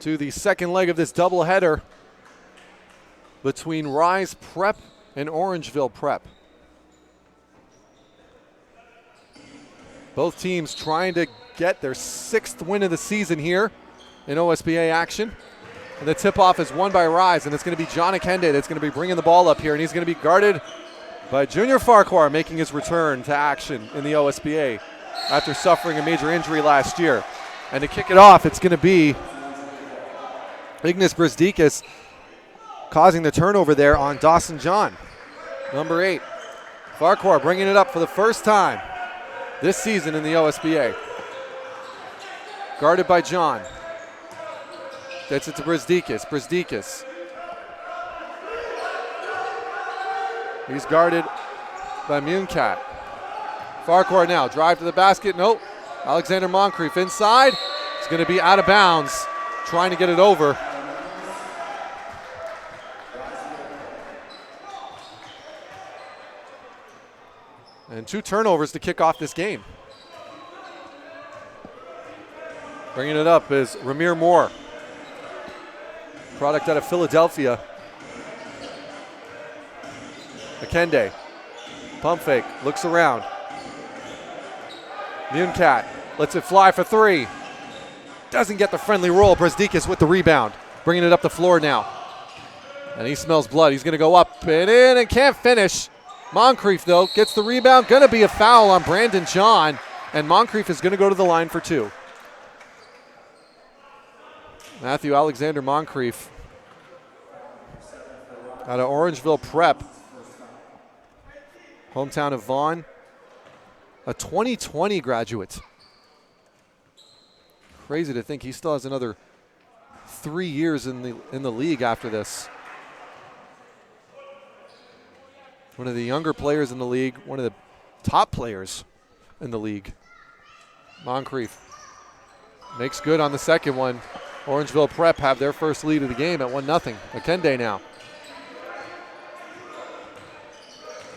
to the second leg of this doubleheader between Rise Prep and Orangeville Prep. Both teams trying to get their 6th win of the season here in OSBA action. And the tip-off is won by Rise, and it's going to be John Akende that's going to be bringing the ball up here, and he's going to be guarded by Junior Farquhar, making his return to action in the OSBA after suffering a major injury last year. And to kick it off, it's going to be Ignas Brzdikis causing the turnover there on Dawson John, number 8. Farquhar bringing it up for the first time this season in the OSBA. Guarded by John. Gets it to Brzdikis. Brzdikis. He's guarded by Muncat. Farquhar now, drive to the basket. Nope. Alexander Moncrief inside. It's going to be out of bounds, trying to get it over. And 2 turnovers to kick off this game. Bringing it up is Ramir Moore, product out of Philadelphia. Akende, pump fake, looks around. Muncat lets it fly for 3. Doesn't get the friendly roll. Brzdikis with the rebound, bringing it up the floor now. And he smells blood. He's going to go up and in and can't finish. Moncrief, though, gets the rebound. Going to be a foul on Brandon John, and Moncrief is going to go to the line for 2. Matthew Alexander Moncrief out of Orangeville Prep, hometown of Vaughan, a 2020 graduate. Crazy to think he still has another 3 years in the league after this. One of the younger players in the league, one of the top players in the league. Moncrief makes good on the second one. Orangeville Prep have their first lead of the game at 1-0. Akende now.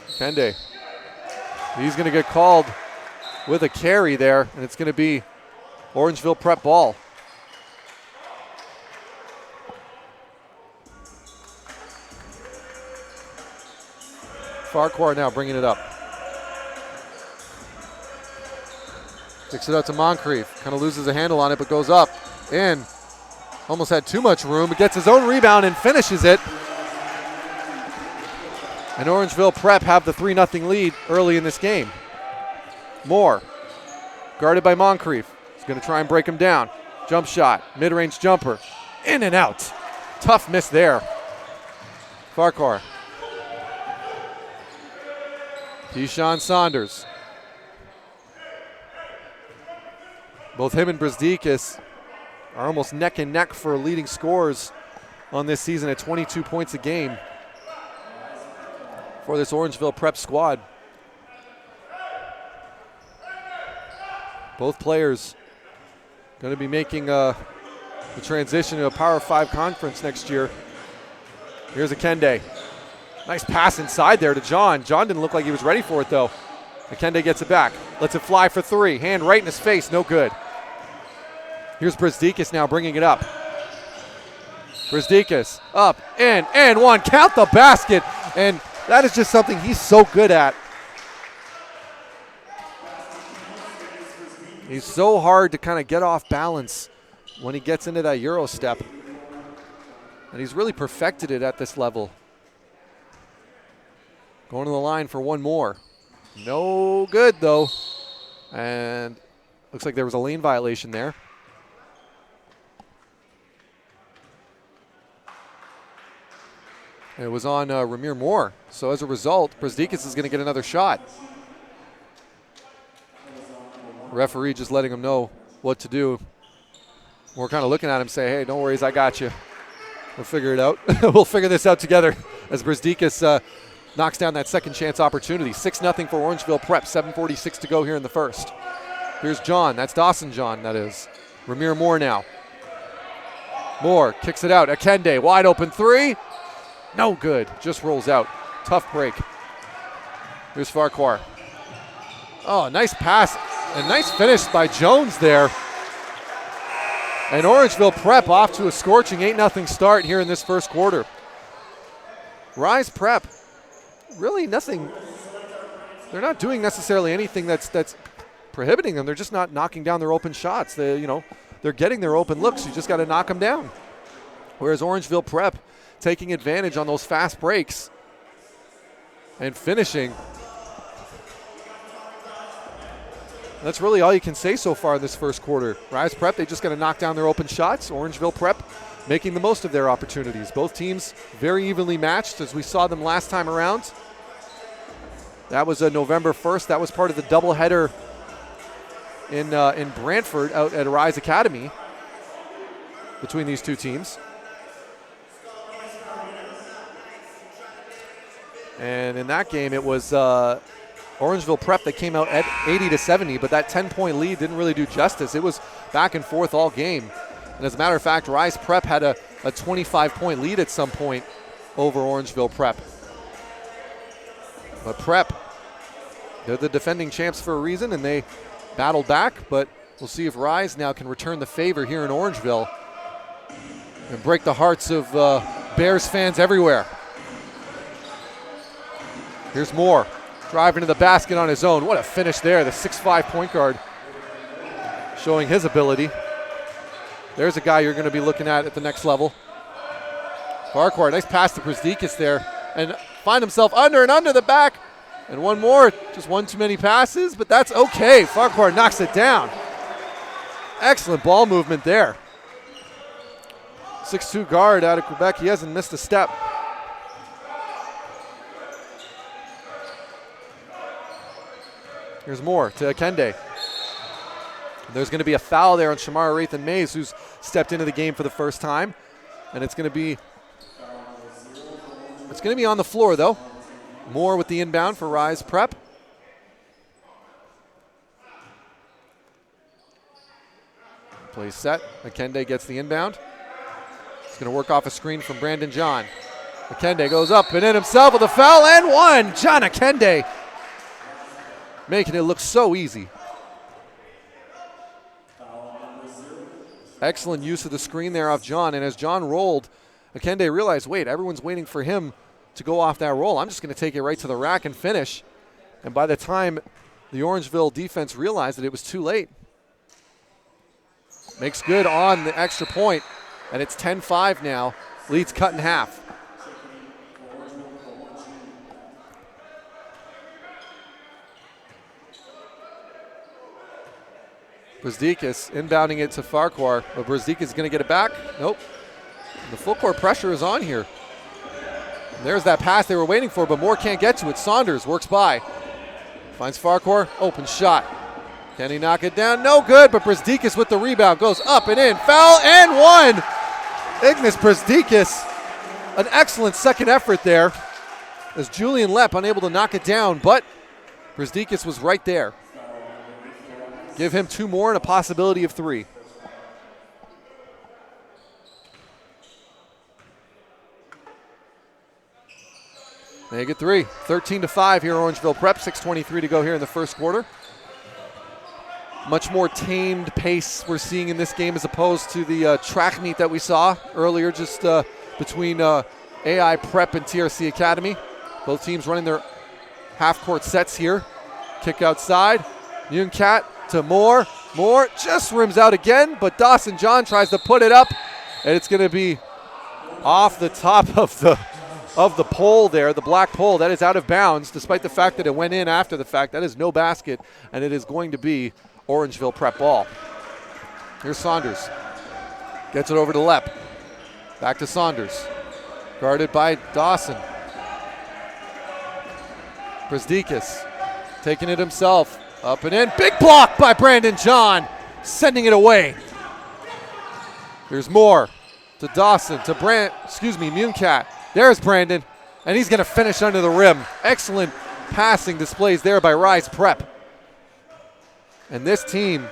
Akende. He's going to get called with a carry there, and it's going to be Orangeville Prep ball. Farquhar now bringing it up. Kicks it out to Moncrief. Kind of loses a handle on it, but goes up. In. Almost had too much room. But gets his own rebound and finishes it. And Orangeville Prep have the 3-0 lead early in this game. Moore, guarded by Moncrief. He's going to try and break him down. Jump shot, mid-range jumper. In and out. Tough miss there. Farquhar. Keyshawn Saunders. Both him and Brzdikis are almost neck and neck for leading scorers on this season at 22 points a game for this Orangeville Prep squad. Both players going to be making the transition to a Power 5 conference next year. Here's Akende. Nice pass inside there to John. John didn't look like he was ready for it, though. Akende gets it back. Lets it fly for 3. Hand right in his face. No good. Here's Brzdikis now bringing it up. Brzdikis up, in, and 1. Count the basket. And that is just something he's so good at. He's so hard to kind of get off balance when he gets into that Euro step. And he's really perfected it at this level. Going to the line for 1 more. No good, though. And looks like there was a lane violation there. And it was on Ramir Moore. So as a result, Brzdikis is going to get another shot. Referee just letting him know what to do. We're kind of looking at him say, hey, don't worry, I got you. We'll figure it out. We'll figure this out together as Brzdikis knocks down that second chance opportunity. 6-0 for Orangeville Prep, 7:46 to go here in the first. Here's John, that's Dawson John, that is. Ramir Moore now. Moore kicks it out, Akende, wide open 3. No good, just rolls out. Tough break. Here's Farquhar. Oh, nice pass and nice finish by Jones there. And Orangeville Prep off to a scorching 8-0 start here in this first quarter. Rise Prep, really nothing. They're not doing necessarily anything that's prohibiting them. They're just not knocking down their open shots. They're getting their open looks. You just got to knock them down. Whereas Orangeville Prep taking advantage on those fast breaks and finishing. That's really all you can say so far in this first quarter. Rise Prep, they just got to knock down their open shots. Orangeville Prep making the most of their opportunities. Both teams very evenly matched as we saw them last time around. That was November 1st. That was part of the doubleheader in Brantford out at Rise Academy between these two teams. And in that game, it was Orangeville Prep that came out at 80-70, but that 10-point lead didn't really do justice. It was back and forth all game. And as a matter of fact, Rise Prep had a 25-point lead at some point over Orangeville Prep. But Prep, they're the defending champs for a reason, and they battled back, but we'll see if Rise now can return the favor here in Orangeville and break the hearts of Bears fans everywhere. Here's Moore, driving to the basket on his own. What a finish there, the 6'5" point guard showing his ability. There's a guy you're going to be looking at the next level. Farquhar, nice pass to Brzdikis there, and find himself under the back. And one more, just one too many passes, but that's okay. Farquhar knocks it down. Excellent ball movement there. 6'2" guard out of Quebec, he hasn't missed a step. Here's Moore to Akende. There's going to be a foul there on Shamar Wrathan Mays, who's stepped into the game for the first time. And it's going to be on the floor, though. Moore with the inbound for Rise Prep. Play set. Akende gets the inbound. He's going to work off a screen from Brandon John. Akende goes up and in himself with a foul and one. John Akende making it look so easy. Excellent use of the screen there off John, and as John rolled, Akende realized, wait, everyone's waiting for him to go off that roll. I'm just going to take it right to the rack and finish. And by the time the Orangeville defense realized that it was too late, makes good on the extra point, and it's 10-5 now. Lead's cut in half. Brzdikis inbounding it to Farquhar, but Brzdikis is going to get it back. Nope. The full court pressure is on here. And there's that pass they were waiting for, but Moore can't get to it. Saunders works by. Finds Farquhar, open shot. Can he knock it down? No good, but Brzdikis with the rebound goes up and in. Foul and one. Ignas Brzdikis, an excellent second effort there as Julian Lepp unable to knock it down, but Brzdikis was right there. Give him two more and a possibility of three. Make it three. 13-5 here, Orangeville Prep. 6:23 to go here in the first quarter. Much more tamed pace we're seeing in this game as opposed to the track meet that we saw earlier just between AI Prep and TRC Academy. Both teams running their half-court sets here. Kick outside. Nuncat to Moore. Moore just rims out again, but Dawson John tries to put it up, and it's going to be off the top of the pole there, the black pole. That is out of bounds, despite the fact that it went in after the fact. That is no basket, and it is going to be Orangeville Prep ball. Here's Saunders. Gets it over to Lepp. Back to Saunders. Guarded by Dawson. Brzdikis taking it himself. Up and in. Big block by Brandon John. Sending it away. Here's Moore to Dawson to Muncat. There's Brandon. And he's going to finish under the rim. Excellent passing displays there by Rise Prep. And this team,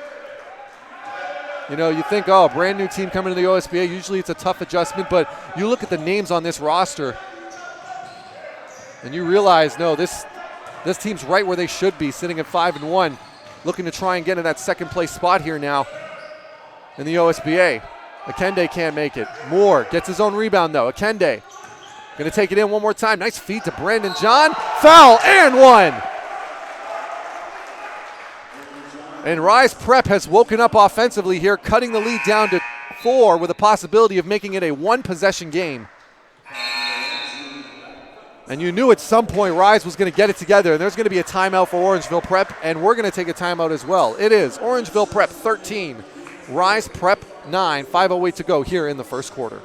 you think, oh, brand new team coming to the OSBA. Usually it's a tough adjustment, but you look at the names on this roster and you realize, no, this team's right where they should be, sitting at 5-1, looking to try and get in that second place spot here now. in the OSBA. Akende can't make it. Moore gets his own rebound, though. Akende going to take it in one more time. Nice feed to Brandon John. Foul and one. And Rise Prep has woken up offensively here, cutting the lead down to 4 with a possibility of making it a one-possession game. And you knew at some point Rise was going to get it together, and there's going to be a timeout for Orangeville Prep, and we're going to take a timeout as well. It is Orangeville Prep 13, Rise Prep 9, 5:08 to go here in the first quarter.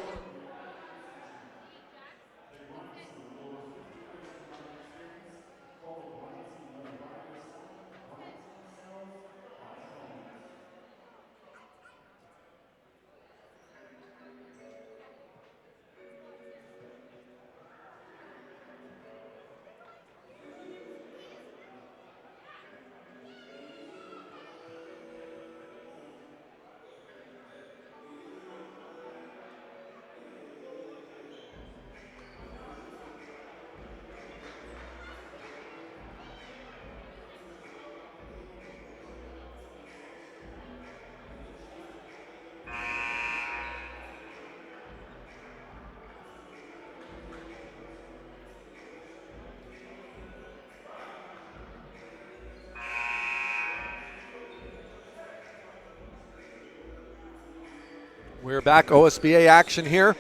We're back, OSBA action here.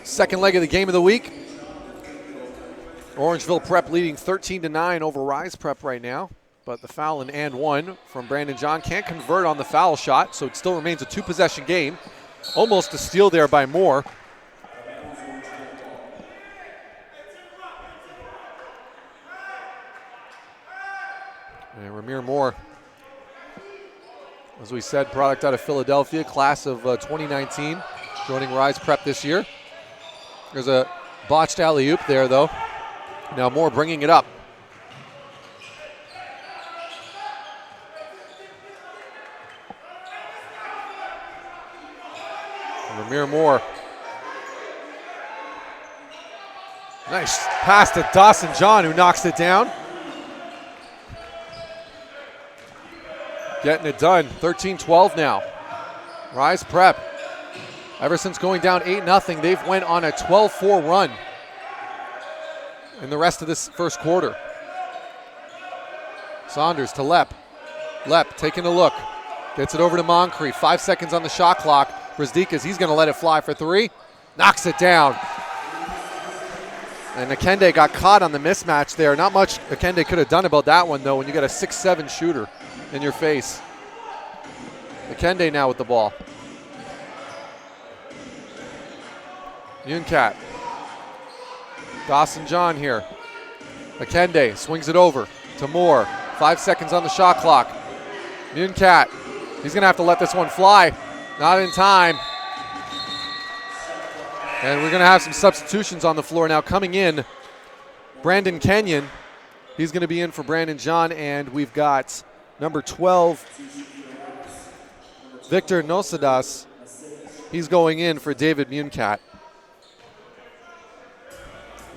Second leg of the game of the week. Orangeville Prep leading 13-9 over Rise Prep right now. But the foul and one from Brandon John can't convert on the foul shot, so it still remains a two-possession game. Almost a steal there by Moore. And Ramir Moore, as we said, product out of Philadelphia, class of 2019, joining Rise Prep this year. There's a botched alley-oop there, though. Now Moore bringing it up. Ramir Moore. Nice pass to Dawson John, who knocks it down. Getting it done, 13-12 now. Rise Prep, ever since going down 8-0, they've went on a 12-4 run in the rest of this first quarter. Saunders to Lepp. Lepp taking a look, gets it over to Moncrief. 5 seconds on the shot clock. Brazdeikis, he's going to let it fly for 3. Knocks it down. And Akende got caught on the mismatch there. Not much Akende could have done about that one, though, when you got a 6'7" shooter in your face. Akende now with the ball. Uncat. Dawson John here. Akende swings it over to Moore. 5 seconds on the shot clock. Uncat, he's going to have to let this one fly. Not in time. And we're going to have some substitutions on the floor now. Coming in, Brandon Kenyon. He's going to be in for Brandon John, and we've got number 12, Victor Nosadas. He's going in for David Muncat.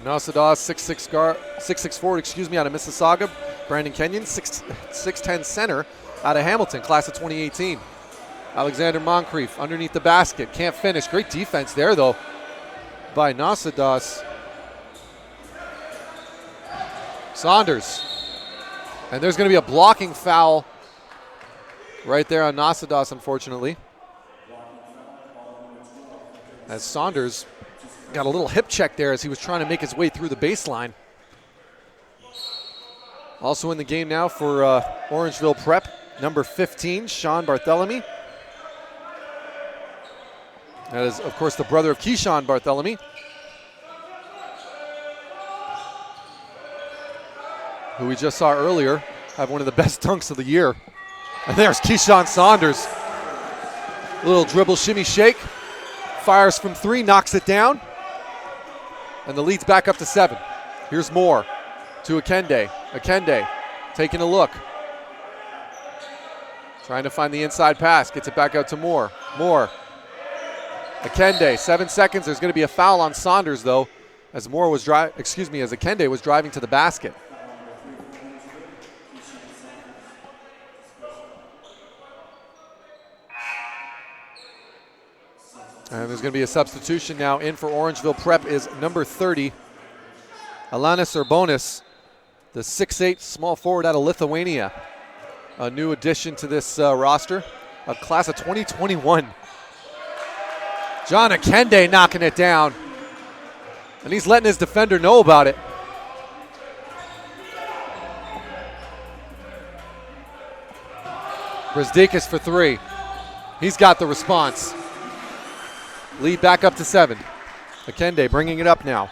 Nosadas, 6'6" forward, out of Mississauga. Brandon Kenyon, 6'10" center out of Hamilton, class of 2018. Alexander Moncrief underneath the basket, can't finish. Great defense there, though, by Nosadas. Saunders. And there's going to be a blocking foul right there on Nosadas, unfortunately, as Saunders got a little hip check there as he was trying to make his way through the baseline. Also in the game now for Orangeville Prep, number 15, Sean Barthelemy. That is, of course, the brother of Keyshawn Barthelemy, who we just saw earlier have one of the best dunks of the year. And there's Keyshawn Saunders. Little dribble, shimmy, shake. Fires from 3, knocks it down. And the lead's back up to 7. Here's Moore to Akende. Akende taking a look. Trying to find the inside pass. Gets it back out to Moore. Moore. Akende, 7 seconds. There's going to be a foul on Saunders, though, as Akende was driving to the basket. And there's going to be a substitution now. In for Orangeville Prep is number 30, Alanis Urbonis, the 6'8" small forward out of Lithuania. A new addition to this roster, a class of 2021. John Akende knocking it down. And he's letting his defender know about it. Brzdikis for 3. He's got the response. Lead back up to 7. Akende bringing it up now.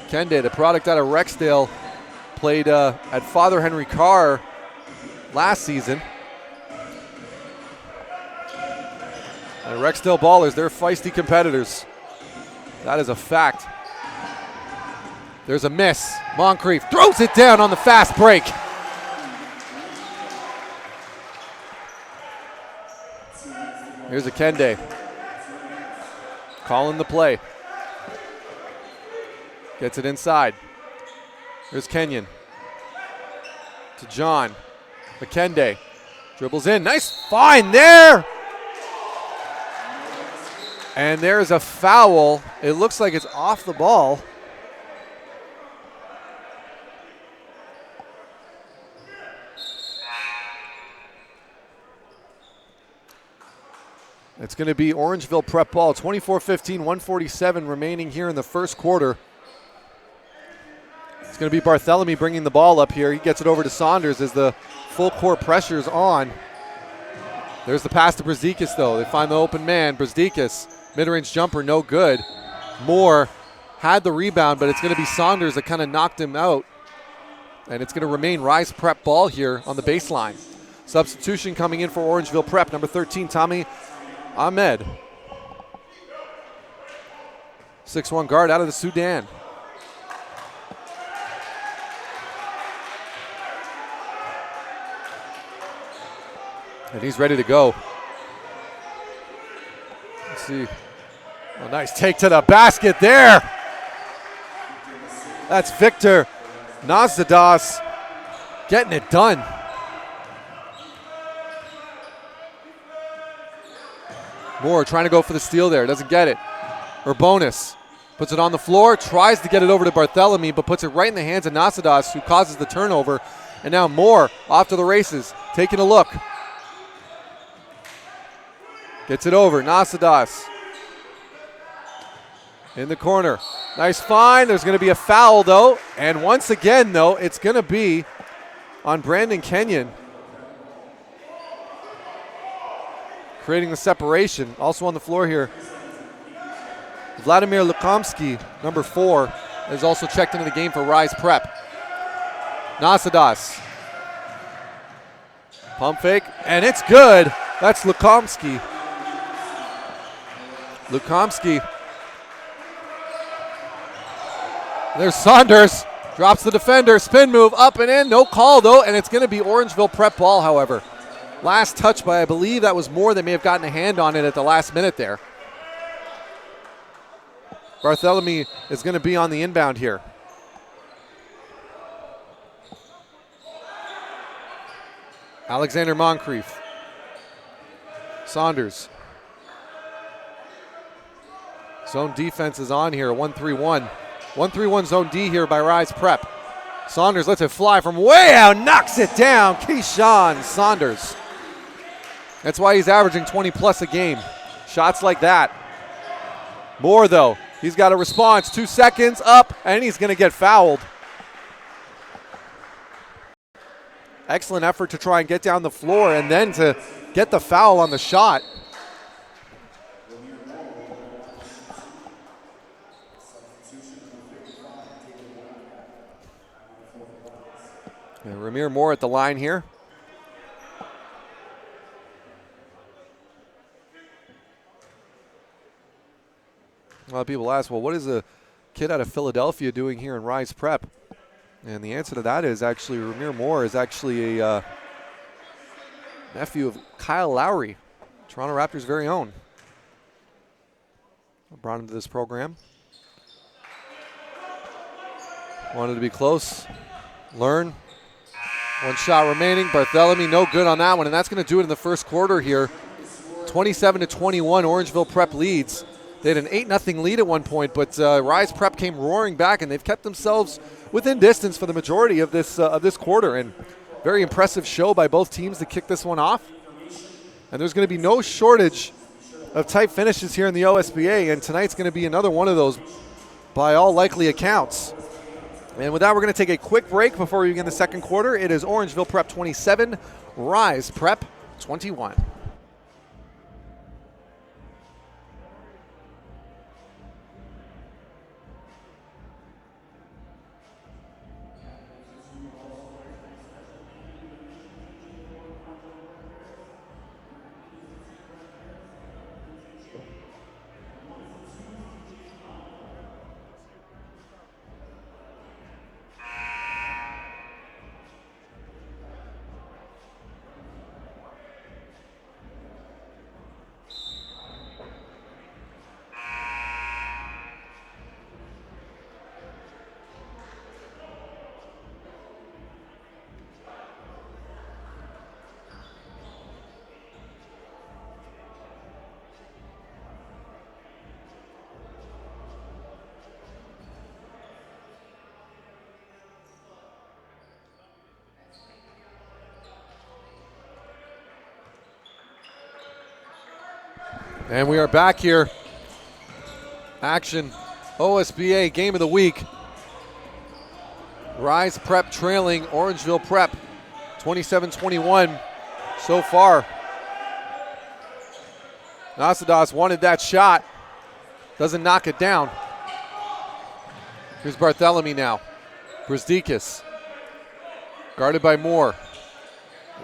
Akende, the product out of Rexdale, played at Father Henry Carr last season. And Rexdale Ballers, they're feisty competitors. That is a fact. There's a miss. Moncrief throws it down on the fast break. Here's Akende. Calling the play. Gets it inside. Here's Kenyon. To John. Akende. Dribbles in. Nice find there. And there's a foul. It looks like it's off the ball. It's going to be Orangeville Prep ball. 24-15, 147 remaining here in the first quarter. It's going to be Barthelemy bringing the ball up here. He gets it over to Saunders as the full court pressure's on. There's the pass to Brzdikis, though. They find the open man. Brzdikis, mid-range jumper, no good. Moore had the rebound, but it's going to be Saunders that kind of knocked him out. And it's going to remain Rise Prep ball here on the baseline. Substitution coming in for Orangeville Prep, number 13, Tommie Ahmed. 6'1" guard out of the Sudan. And he's ready to go. Let's see. Oh, nice take to the basket there. That's Victor Nazadas getting it done. Moore trying to go for the steal there. Doesn't get it. Urbonis puts it on the floor, tries to get it over to Barthelemy, but puts it right in the hands of Nazadas, who causes the turnover. And now Moore off to the races, taking a look. Gets it over. Nazadas in the corner. Nice find. There's going to be a foul, though. And once again, though, it's going to be on Brandon Kenyon. Creating the separation. Also on the floor here, Vladimir Bukovsky, number 4, is also checked into the game for Rise Prep. Nazadas. Pump fake, and it's good. That's Lukomsky. There's Saunders. Drops the defender. Spin move up and in. No call, though, and it's going to be Orangeville Prep ball, however. Last touch by, I believe that was Moore. They may have gotten a hand on it at the last minute there. Barthelemy is going to be on the inbound here. Alexander Moncrief. Saunders. Zone defense is on here, 1-3-1. 1-3-1 zone D here by Rise Prep. Saunders lets it fly from way out, knocks it down. Keyshawn Saunders. That's why he's averaging 20-plus a game. Shots like that. Moore, though, he's got a response. 2 seconds up, and he's going to get fouled. Excellent effort to try and get down the floor and then to get the foul on the shot. And Ramir Moore at the line here. A lot of people ask, well, what is a kid out of Philadelphia doing here in Rise Prep? And the answer to that is actually Ramir Moore is actually a nephew of Kyle Lowry, Toronto Raptors' very own. I brought him to this program. Wanted to be close, learn. 1 shot remaining. Barthelemy no good on that one, and that's going to do it in the first quarter here. 27-21, Orangeville Prep leads. They had an 8-0 lead at one point, but Rise Prep came roaring back, and they've kept themselves within distance for the majority of this quarter. And very impressive show by both teams to kick this one off. And there's going to be no shortage of tight finishes here in the OSBA, and tonight's going to be another one of those by all likely accounts. And with that, we're going to take a quick break before we begin the second quarter. It is Orangeville Prep 27, Rise Prep 21. And we are back here. Action, OSBA Game of the Week. Rise Prep trailing Orangeville Prep 27-21 so far. Nasadas wanted that shot. Doesn't knock it down. Here's Barthelemy now. Brzdikis. Guarded by Moore.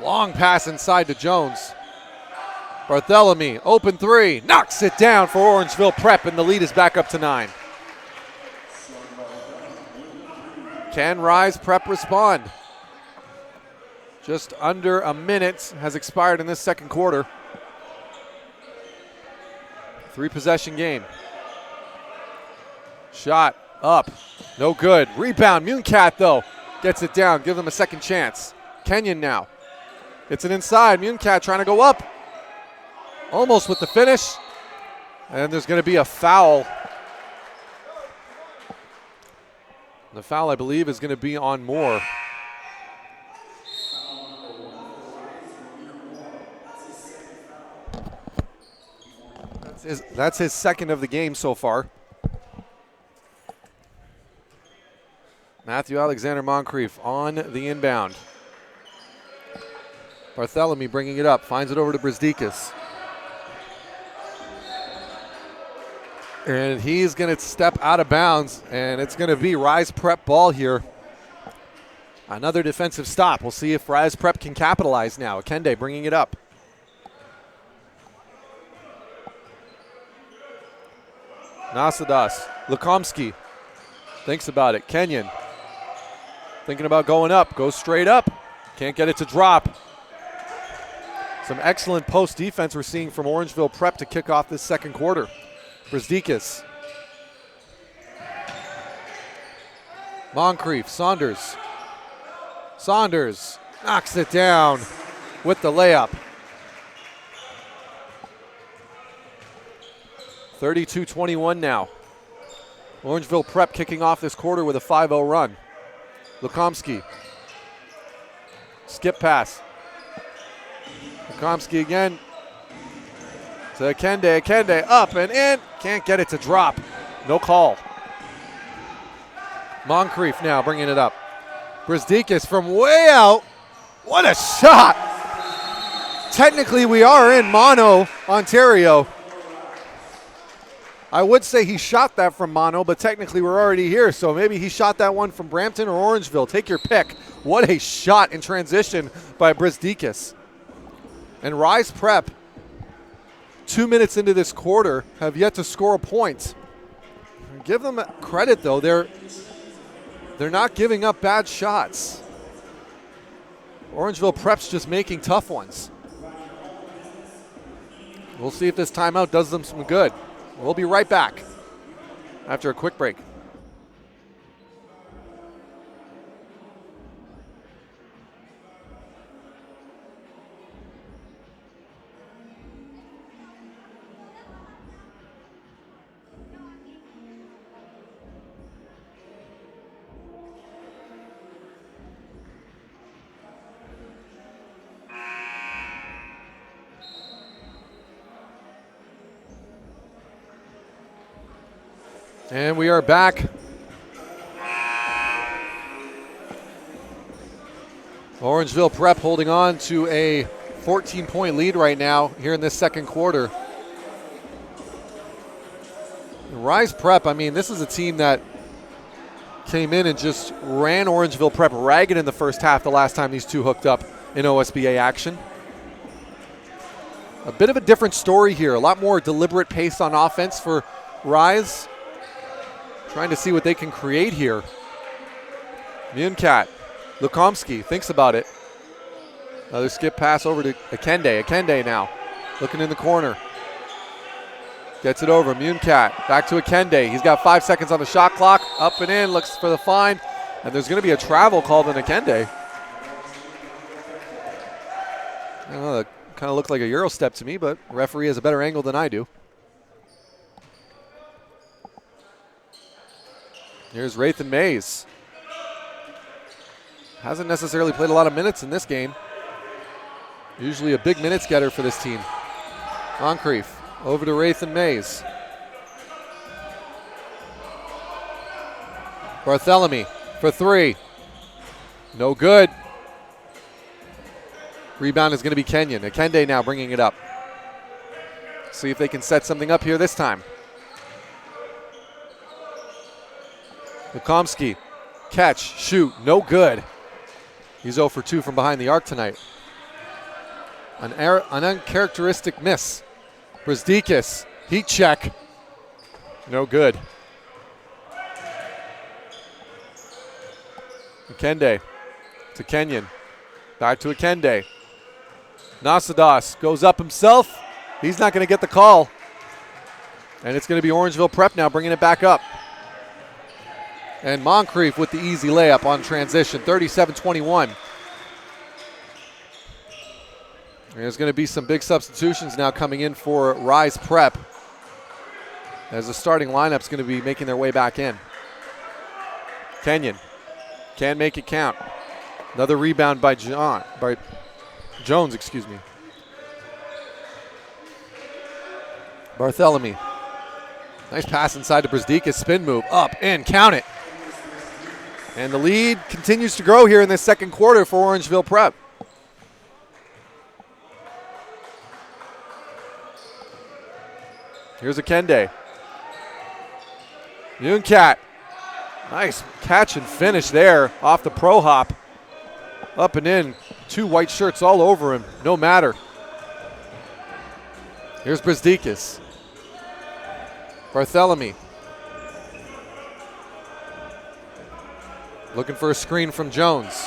Long pass inside to Jones. Barthelemy, open three, knocks it down for Orangeville Prep, and the lead is back up to 9. Can Rise Prep respond? Just under a minute has expired in this second quarter. 3-possession game. Shot up, no good. Rebound, Muncat though, gets it down, give them a second chance. Kenyon now. It's an inside, Muncat trying to go up. Almost with the finish, and there's going to be a foul. The foul, I believe, is going to be on Moore. That's his second of the game so far. Matthew Alexander Moncrief on the inbound. Barthelemy bringing it up, finds it over to Brzdikis. And he's going to step out of bounds, and it's going to be Rise Prep ball here. Another defensive stop. We'll see if Rise Prep can capitalize now. Akende bringing it up. Nasadas, Lukomsky thinks about it. Kenyon thinking about going up, goes straight up. Can't get it to drop. Some excellent post defense we're seeing from Orangeville Prep to kick off this second quarter. Brzdikis. Moncrief, Saunders. Saunders knocks it down with the layup. 32-21 now. Orangeville Prep kicking off this quarter with a 5-0 run. Lukomsky. Skip pass. Lukomsky again. To Akende, Akende up and in. Can't get it to drop. No call. Moncrief now bringing it up. Brzdikis from way out. What a shot. Technically we are in Mono, Ontario. I would say he shot that from Mono, but technically we're already here, so maybe he shot that one from Brampton or Orangeville. Take your pick. What a shot in transition by Brzdikis. And Rise Prep, 2 minutes into this quarter, have yet to score a point. Give them credit, though. They're not giving up bad shots. Orangeville Prep's just making tough ones. We'll see if this timeout does them some good. We'll be right back after a quick break. And we are back. Orangeville Prep holding on to a 14-point lead right now here in this second quarter. Rise Prep, I mean, this is a team that came in and just ran Orangeville Prep ragged in the first half the last time these two hooked up in OSBA action. A bit of a different story here. A lot more deliberate pace on offense for Rise. Trying to see what they can create here. Munkat, Bukovsky thinks about it. Another skip pass over to Akende. Akende now looking in the corner. Gets it over. Munkat back to Akende. He's got 5 seconds on the shot clock. Up and in, looks for the find. And there's going to be a travel called on Akende. I don't know, that kind of looked like a Euro step to me, but the referee has a better angle than I do. Here's Rathan Mays. Hasn't necessarily played a lot of minutes in this game. Usually a big minutes getter for this team. Moncrief over to Rathan Mays. Barthelemy for three. No good. Rebound is going to be Kenyon. Akende now bringing it up. See if they can set something up here this time. Bukovsky, catch, shoot, no good. He's 0 for 2 from behind the arc tonight. An uncharacteristic miss. Brzdikis, heat check. No good. Akende to Kenyon. Back to Akende. Nasadas goes up himself. He's not going to get the call. And it's going to be Orangeville Prep now bringing it back up. And Moncrief with the easy layup on transition, 37-21. There's going to be some big substitutions now coming in for Rise Prep, as the starting lineup's going to be making their way back in. Kenyon can make it count. Another rebound by Jones, excuse me. Barthelemy. Nice pass inside to Brzdikis, spin move, up, in, count it. And the lead continues to grow here in this second quarter for Orangeville Prep. Here's Akende. Munkat. Nice catch and finish there off the pro hop. Up and in. 2 white shirts all over him. No matter. Here's Brzdikis. Barthelemy. Looking for a screen from Jones.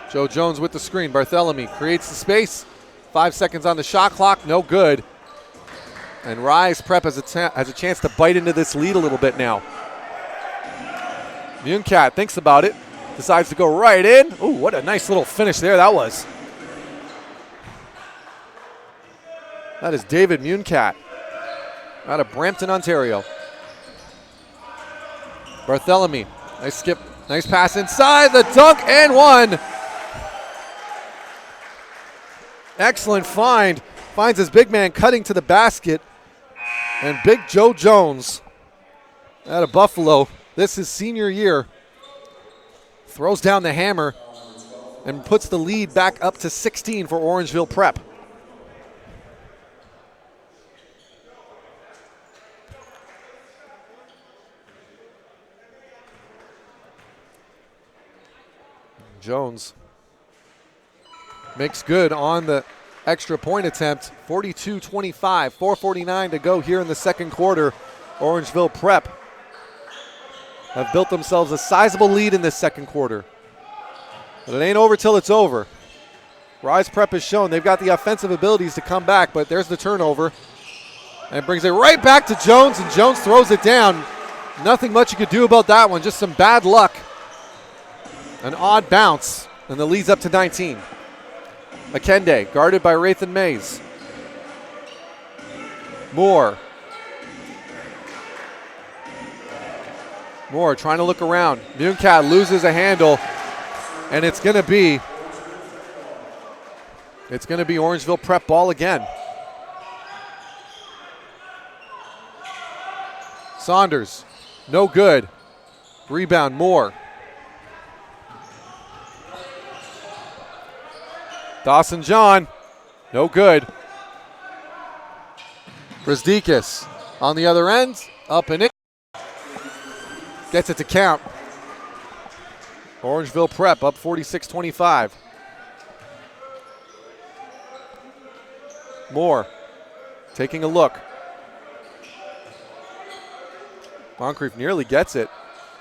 Joe Jones with the screen. Barthelemy creates the space. 5 seconds on the shot clock. No good. And Rise Prep has a chance to bite into this lead a little bit now. Munkat thinks about it. Decides to go right in. Ooh, what a nice little finish there that was. That is David Munkat out of Brampton, Ontario. Barthelemy. Nice skip. Nice pass inside. The dunk and one. Excellent find. Finds his big man cutting to the basket. And big Joe Jones out of Buffalo. This is senior year. Throws down the hammer and puts the lead back up to 16 for Orangeville Prep. Jones makes good on the extra point attempt. 42-25, 4:49 to go here in the second quarter. Orangeville Prep have built themselves a sizable lead in this second quarter. But it ain't over till it's over. Rise Prep has shown they've got the offensive abilities to come back, but there's the turnover. And brings it right back to Jones, and Jones throws it down. Nothing much you could do about that one, just some bad luck. An odd bounce, and the lead's up to 19. Akende, guarded by Rathan Mays. Moore trying to look around. Munkat loses a handle, and it's going to be Orangeville Prep ball again. Saunders No good. Rebound, Moore. Dawson John, no good. Brzdikis on the other end, up and in. Gets it to count. Orangeville Prep up 46-25. Moore taking a look. Moncrief nearly gets it.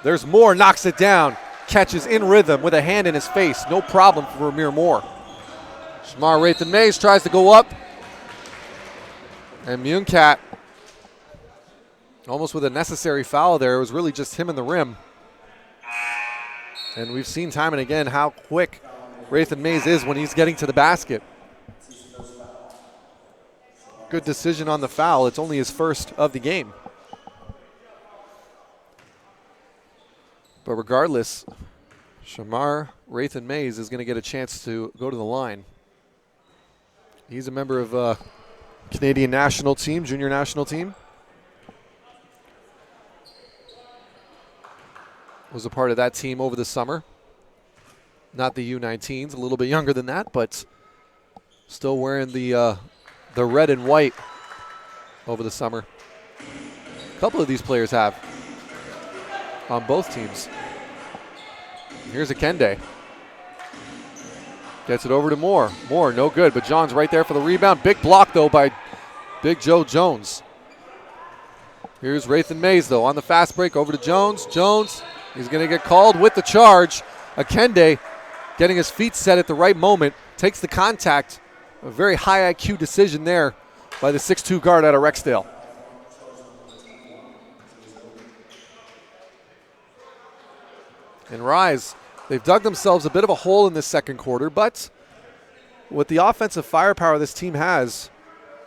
There's Moore, knocks it down. Catches in rhythm with a hand in his face. No problem for Ramir Moore. Shamar Rathan Mays tries to go up. And Muncat, almost with a necessary foul there. It was really just him in the rim. And we've seen time and again how quick Rathan Mays is when he's getting to the basket. Good decision on the foul. It's only his first of the game. But regardless, Shamar Rathan Mays is going to get a chance to go to the line. He's a member of Canadian national team, junior national team. Was a part of that team over the summer. Not the U19s, a little bit younger than that, but still wearing the red and white over the summer. A couple of these players have on both teams. Here's Akende. Gets it over to Moore. Moore, no good, but John's right there for the rebound. Big block, though, by Big Joe Jones. Here's Rathan Mays, though, on the fast break. Over to Jones. Jones, he's going to get called with the charge. Akende getting his feet set at the right moment. Takes the contact. A very high IQ decision there by the 6'2 guard out of Rexdale. And Rise, they've dug themselves a bit of a hole in this second quarter, but with the offensive firepower this team has,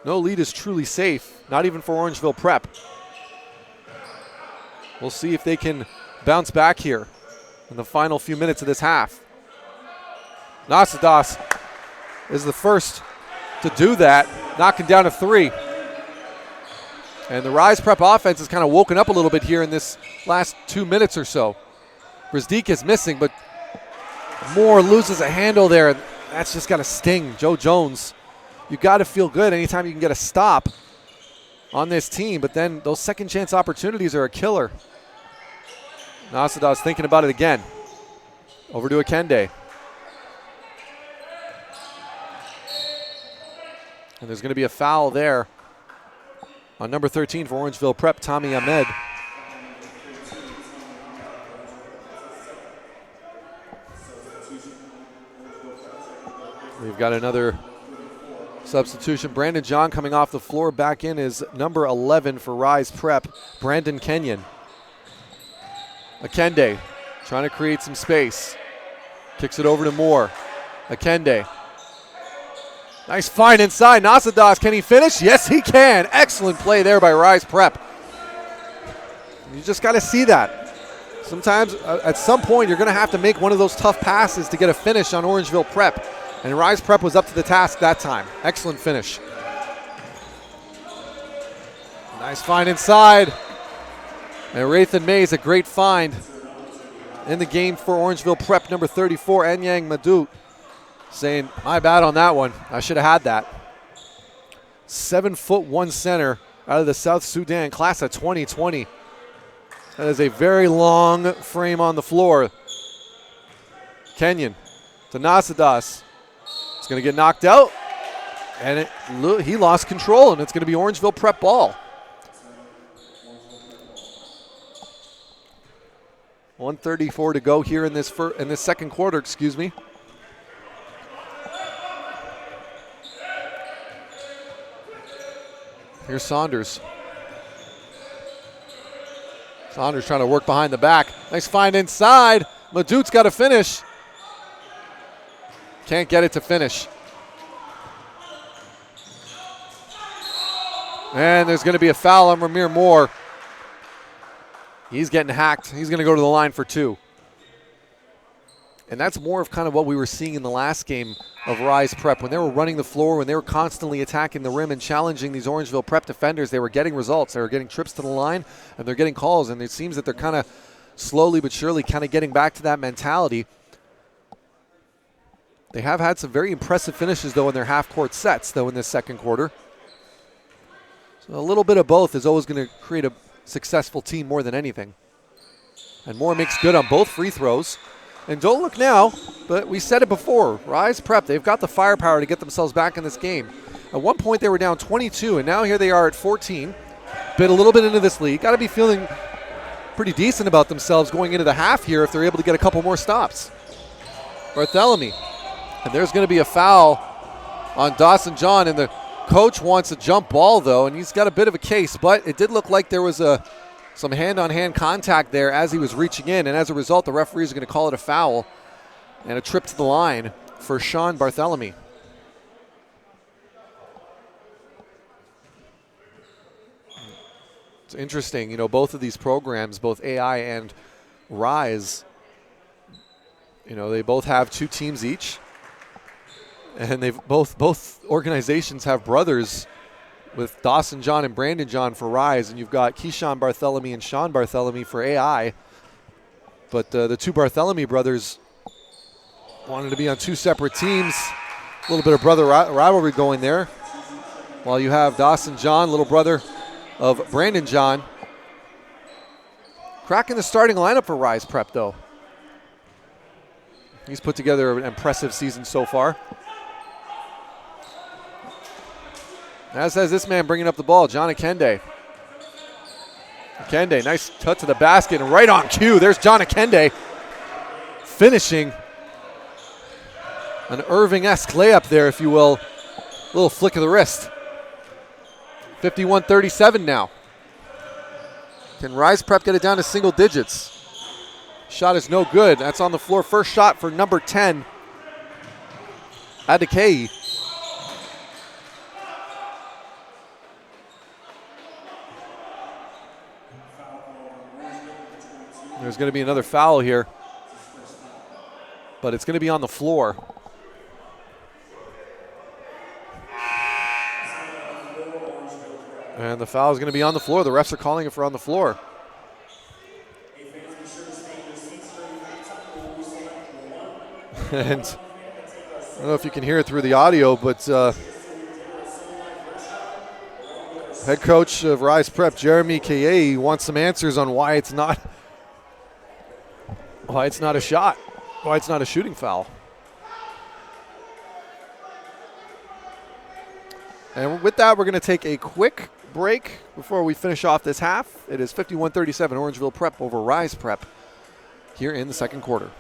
no lead is truly safe, not even for Orangeville Prep. We'll see if they can bounce back here in the final few minutes of this half. Nasadas is the first to do that, knocking down a three. And the Rise Prep offense has kind of woken up a little bit here in this last 2 minutes or so. Brzdik is missing, but Moore loses a handle there. That's just got to sting. Joe Jones, you got to feel good anytime you can get a stop on this team, but then those second chance opportunities are a killer. Nasadas thinking about it again. Over to Akende. And there's going to be a foul there on number 13 for Orangeville Prep, Tommie Ahmed. We've got another substitution. Brandon John coming off the floor. Back in is number 11 for Rise Prep, Brandon Kenyon. Akende trying to create some space. Kicks it over to Moore. Akende. Nice find inside. Nasadas, can he finish? Yes, he can. Excellent play there by Rise Prep. You just got to see that. Sometimes, at some point, you're going to have to make one of those tough passes to get a finish on Orangeville Prep. And Rise Prep was up to the task that time. Excellent finish. Nice find inside. And Rathan Mays, a great find in the game for Orangeville Prep, number 34, Anyang Madut, saying, my bad on that one. I should have had that. 7'1" center out of the South Sudan class of 2020. That is a very long frame on the floor. Kenyon to Nasadas. It's going to get knocked out. And he lost control, and it's going to be Orangeville Prep ball. 1:34 to go here in this second quarter, excuse me. Here's Saunders. Saunders trying to work behind the back. Nice find inside. Madut's got to finish. Can't get it to finish. And there's going to be a foul on Ramir Moore. He's getting hacked. He's going to go to the line for two. And that's more of kind of what we were seeing in the last game, of Rise Prep. When they were running the floor, when they were constantly attacking the rim and challenging these Orangeville Prep defenders, they were getting results. They were getting trips to the line, and they're getting calls. And it seems that they're kind of slowly but surely kind of getting back to that mentality. They have had some very impressive finishes, though, in their half-court sets, though, in this second quarter. So a little bit of both is always going to create a successful team more than anything. And Moore makes good on both free throws. And don't look now, but we said it before. Rise Prep, they've got the firepower to get themselves back in this game. At one point, they were down 22, and now here they are at 14. Bit a little bit into this lead. Got to be feeling pretty decent about themselves going into the half here if they're able to get a couple more stops. Barthelemy. And there's going to be a foul on Dawson John, and the coach wants a jump ball, though, and he's got a bit of a case, but it did look like there was some hand-on-hand contact there as he was reaching in, and as a result, the referees are going to call it a foul and a trip to the line for Sean Barthelemy. It's interesting, both of these programs, both AI and Rise, they both have 2 teams each. And they've both organizations have brothers with Dawson John and Brandon John for Rise, and you've got Keyshawn Barthelemy and Sean Barthelemy for AI. But the 2 Barthelemy brothers wanted to be on 2 separate teams. A little bit of brother rivalry going there. While you have Dawson John, little brother of Brandon John, cracking the starting lineup for Rise Prep, though. He's put together an impressive season so far. As has this man bringing up the ball, John Akende. Akende, nice touch to the basket and right on cue. There's John Akende finishing an Irving-esque layup there, if you will. A little flick of the wrist. 51-37 now. Can Rise Prep get it down to single digits? Shot is no good. That's on the floor. First shot for number 10, Adekei. There's going to be another foul here, but it's going to be on the floor. And the foul is going to be on the floor. The refs are calling it for on the floor. And I don't know if you can hear it through the audio, but head coach of Rise Prep, Jeremy Kaye, wants some answers on why it's not a shot, why it's not a shooting foul. And with that, we're going to take a quick break before we finish off this half. It is 51-37 Orangeville Prep over Rise Prep here in the second quarter.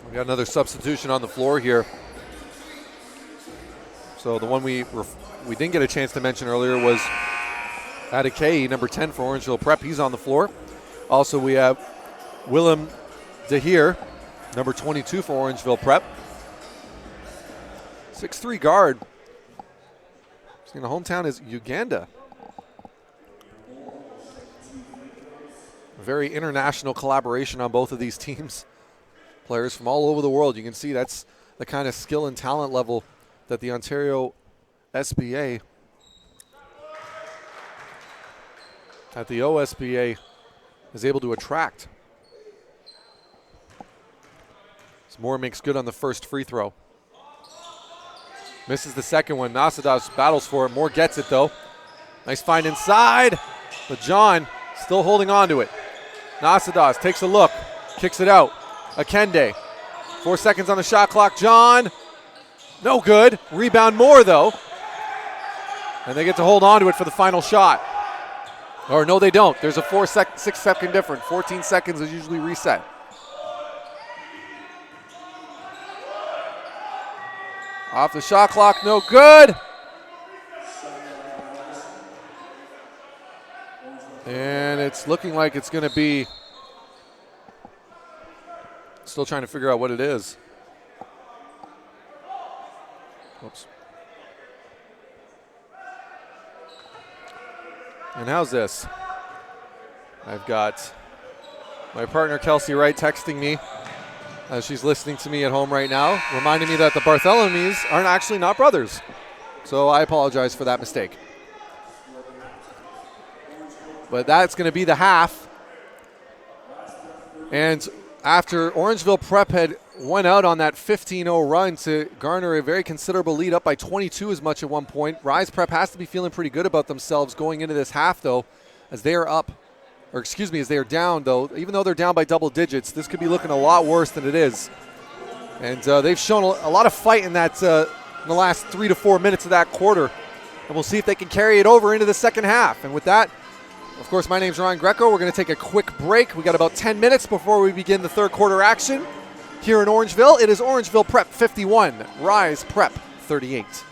We got another substitution on the floor here. So the one we didn't get a chance to mention earlier was Adekei, number 10 for Orangeville Prep. He's on the floor. Also, we have Willem Dahir, number 22 for Orangeville Prep. 6'3" guard. The hometown is Uganda. A very international collaboration on both of these teams. Players from all over the world. You can see that's the kind of skill and talent level that the Ontario SBA, that the OSBA is able to attract. Moore makes good on the first free throw. Misses the second one. Nasadas battles for it. Moore gets it, though. Nice find inside, but John still holding on to it. Nasadas takes a look, kicks it out. Akende, 4 seconds on the shot clock. John, no good. Rebound Moore, though. And they get to hold on to it for the final shot. Or no, they don't. There's a 6-second difference. 14 seconds is usually reset. Off the shot clock, no good. And it's looking like it's going to be, still trying to figure out what it is. Oops. And how's this? I've got my partner Kelsey Wright texting me as she's listening to me at home right now, reminding me that the Barthelemies aren't actually not brothers. So I apologize for that mistake. But that's going to be the half. And after Orangeville Prep had went out on that 15-0 run to garner a very considerable lead, up by 22 as much at one point, Rise Prep has to be feeling pretty good about themselves going into this half, though, as they are up, or excuse me, as they are down, though. Even though they're down by double digits, this could be looking a lot worse than it is. And they've shown a lot of fight in that in the last 3 to 4 minutes of that quarter. And we'll see if they can carry it over into the second half. And with that, of course, my name's Ryan Greco. We're going to take a quick break. We got about 10 minutes before we begin the third quarter action here in Orangeville. It is Orangeville Prep 51, Rise Prep 38.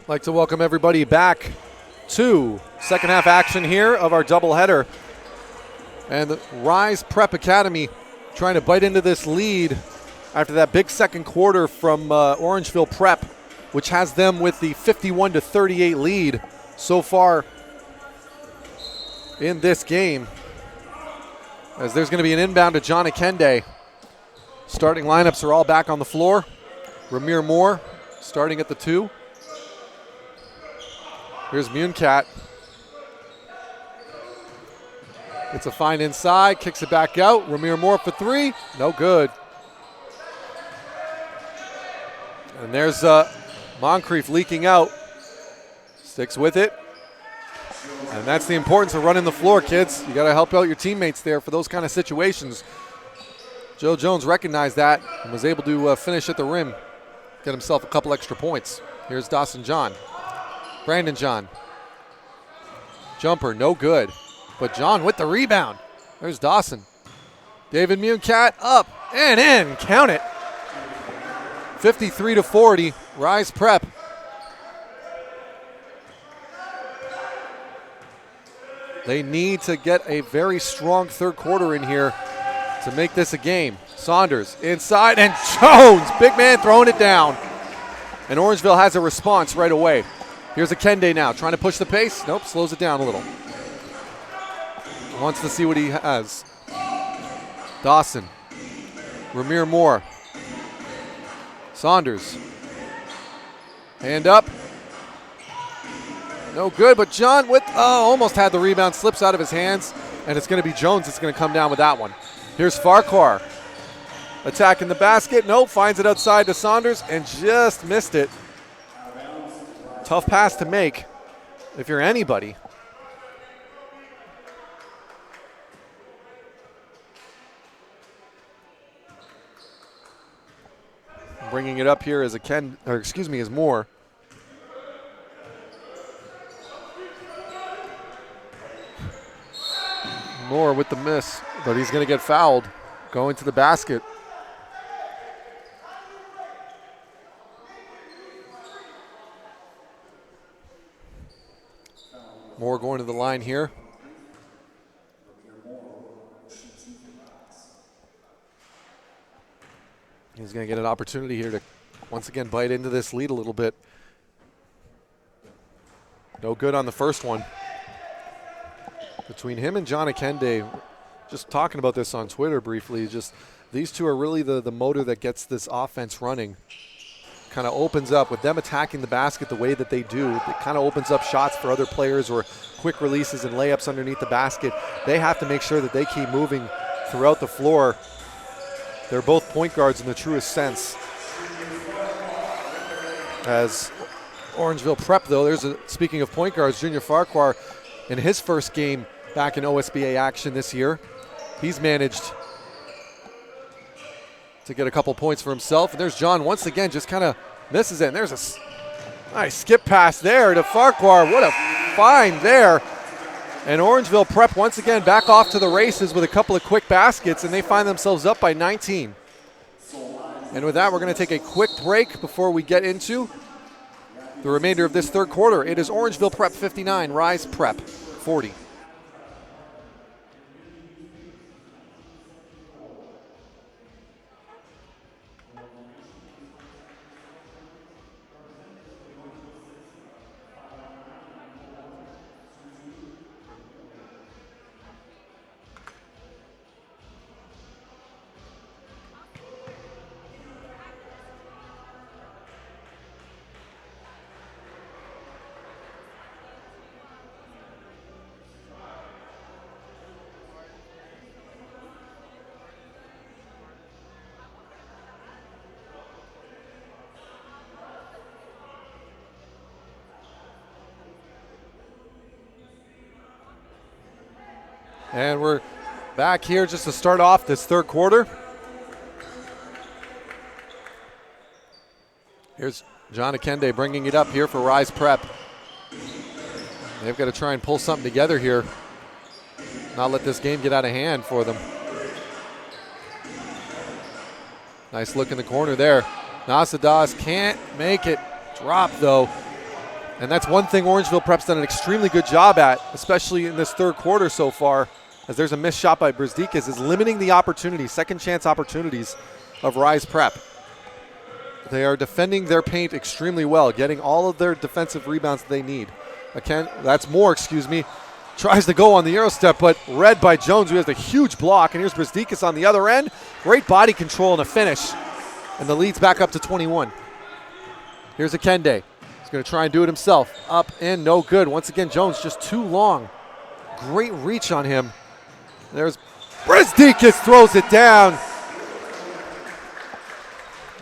I'd like to welcome everybody back to second half action here of our doubleheader. And the Rise Prep Academy trying to bite into this lead after that big second quarter from Orangeville Prep, which has them with the 51-38 lead so far in this game. As there's going to be an inbound to John Akende. Starting lineups are all back on the floor. Ramir Moore starting at the 2. Here's Muncat. It's a fine inside, kicks it back out. Ramir Moore for 3, no good. And there's Moncrief leaking out. Sticks with it. And that's the importance of running the floor, kids. You got to help out your teammates there for those kind of situations. Joe Jones recognized that and was able to finish at the rim, get himself a couple extra points. Here's Dawson John. Brandon John. Jumper, no good. But John with the rebound. There's Dawson. David Muncat up and in. Count it. 53-40. Rise Prep. They need to get a very strong third quarter in here to make this a game. Saunders inside and Jones. Big man throwing it down. And Orangeville has a response right away. Here's Akende now, trying to push the pace. Nope, slows it down a little. Wants to see what he has. Dawson. Ramir Moore. Saunders. Hand up. No good, but John with, almost had the rebound, slips out of his hands, and it's going to be Jones that's going to come down with that one. Here's Farquhar. Attacking the basket. Nope, finds it outside to Saunders and just missed it. Tough pass to make if you're anybody. bringing it up here as as Moore. Moore with the miss, but he's going to get fouled going to the basket. Moore going to the line here. He's going to get an opportunity here to once again bite into this lead a little bit. No good on the first one. Between him and John Akende, just talking about this on Twitter briefly, just these two are really the motor that gets this offense running. Kind of opens up with them attacking the basket the way that they do. It kind of opens up shots for other players or quick releases and layups underneath the basket. They have to make sure that they keep moving throughout the floor. They're both point guards in the truest sense. As Orangeville Prep, though, speaking of point guards, Junior Farquhar in his first game back in OSBA action this year, he's managed to get a couple points for himself. And there's John once again, just kind of misses it. And there's a nice skip pass there to Farquhar. What a find there. And Orangeville Prep once again back off to the races with a couple of quick baskets, and they find themselves up by 19. And with that, we're going to take a quick break before we get into the remainder of this third quarter. It is Orangeville Prep 59, Rise Prep 40. And we're back here just to start off this third quarter. Here's John Akende bringing it up here for Rise Prep. They've got to try and pull something together here. Not let this game get out of hand for them. Nice look in the corner there. Nasadas can't make it drop, though. And that's one thing Orangeville Prep's done an extremely good job at, especially in this third quarter so far, as there's a missed shot by Brzdikas, is limiting the opportunities, second chance opportunities of Rise Prep. They are defending their paint extremely well, getting all of their defensive rebounds that they need. That's Moore, tries to go on the Euro step, but read by Jones, who has a huge block. And here's Brzdikas on the other end. Great body control and a finish. And the lead's back up to 21. Here's Akende. He's going to try and do it himself. Up and no good. Once again, Jones just too long. Great reach on him. There's Brzdikas, throws it down.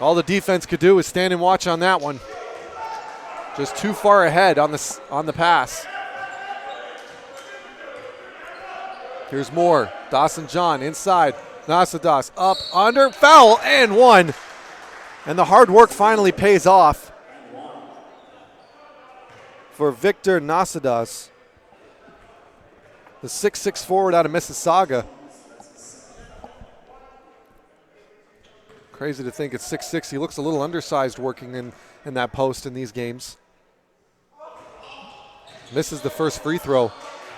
All the defense could do is stand and watch on that one. Just too far ahead on the pass. Here's Moore. Dawson John inside. Nasadas up, under, foul, and one. And the hard work finally pays off for Victor Nasadas, the 6'6" forward out of Mississauga. Crazy to think it's 6'6". He looks a little undersized working in that post in these games. Misses the first free throw,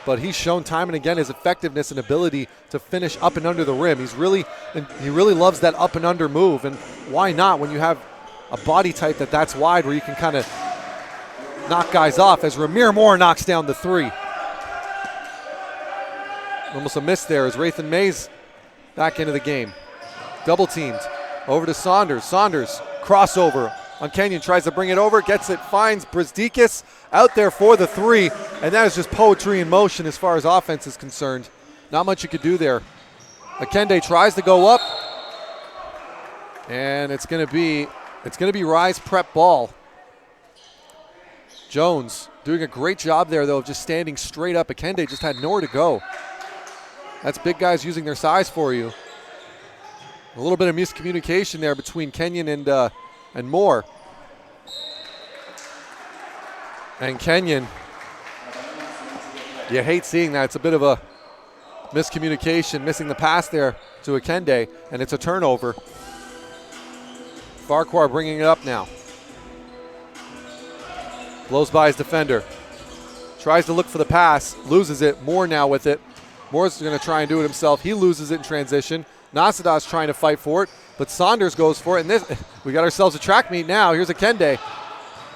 but he's shown time and again his effectiveness and ability to finish up and under the rim. He really loves that up and under move, and why not when you have a body type that's wide where you can kind of knock guys off, as Ramir Moore knocks down the three. Almost a miss there as Rathan Mays back into the game. Double teamed. Over to Saunders. Saunders, crossover on Kenyon, tries to bring it over, gets it, finds Brzdikas out there for the three, and that is just poetry in motion as far as offense is concerned. Not much you could do there. Akende tries to go up, and it's going to be Rise Prep ball. Jones doing a great job there, though, of just standing straight up. Akende just had nowhere to go. That's big guys using their size for you. A little bit of miscommunication there between Kenyon and and Moore. And Kenyon. You hate seeing that. It's a bit of a miscommunication, missing the pass there to Akende, and it's a turnover. Farquhar bringing it up now. Blows by his defender. Tries to look for the pass, loses it. Moore now with it. Moore's going to try and do it himself. He loses it in transition. Nasadah's trying to fight for it, but Saunders goes for it. And this, we got ourselves a track meet now. Here's Akende.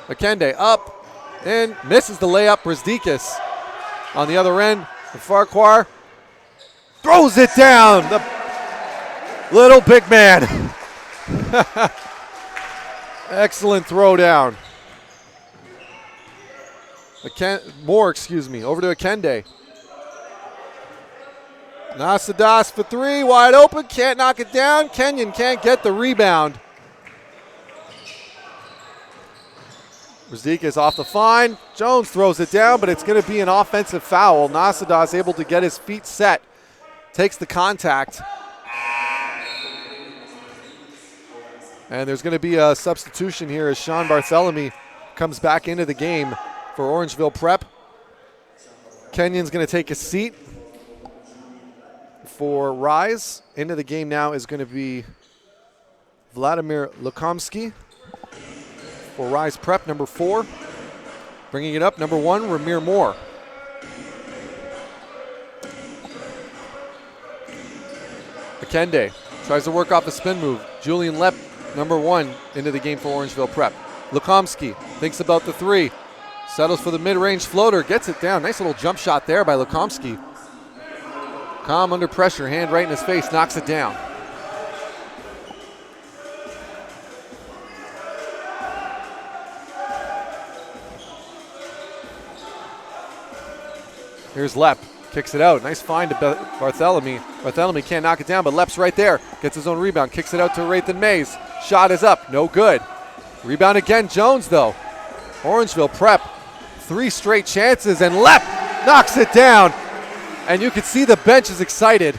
Akende up and misses the layup. Brzdikis on the other end. Farquhar throws it down. The little big man. Excellent throw down. Moore, over to Akende. Nasadas for three, wide open, can't knock it down. Kenyon can't get the rebound. Brzdikis off the fine. Jones throws it down, but it's going to be an offensive foul. Nasadas able to get his feet set. Takes the contact. And there's going to be a substitution here as Sean Barthelemy comes back into the game for Orangeville Prep. Kenyon's going to take a seat. For Rise, into the game now is going to be Vladimir Bukovsky. For Rise Prep, number 4. Bringing it up, number 1, Ramir Moore. Akende tries to work off the spin move. Julian Lepp, number 1, into the game for Orangeville Prep. Bukovsky thinks about the 3. Settles for the mid-range floater, gets it down. Nice little jump shot there by Bukovsky. Calm under pressure, hand right in his face, knocks it down. Here's Lepp, kicks it out. Nice find to Barthelemy. Barthelemy can't knock it down, but Lepp's right there. Gets his own rebound, kicks it out to Rathan Mays. Shot is up, no good. Rebound again, Jones though. Orangeville Prep, 3 straight chances, and Lepp knocks it down. And you can see the bench is excited.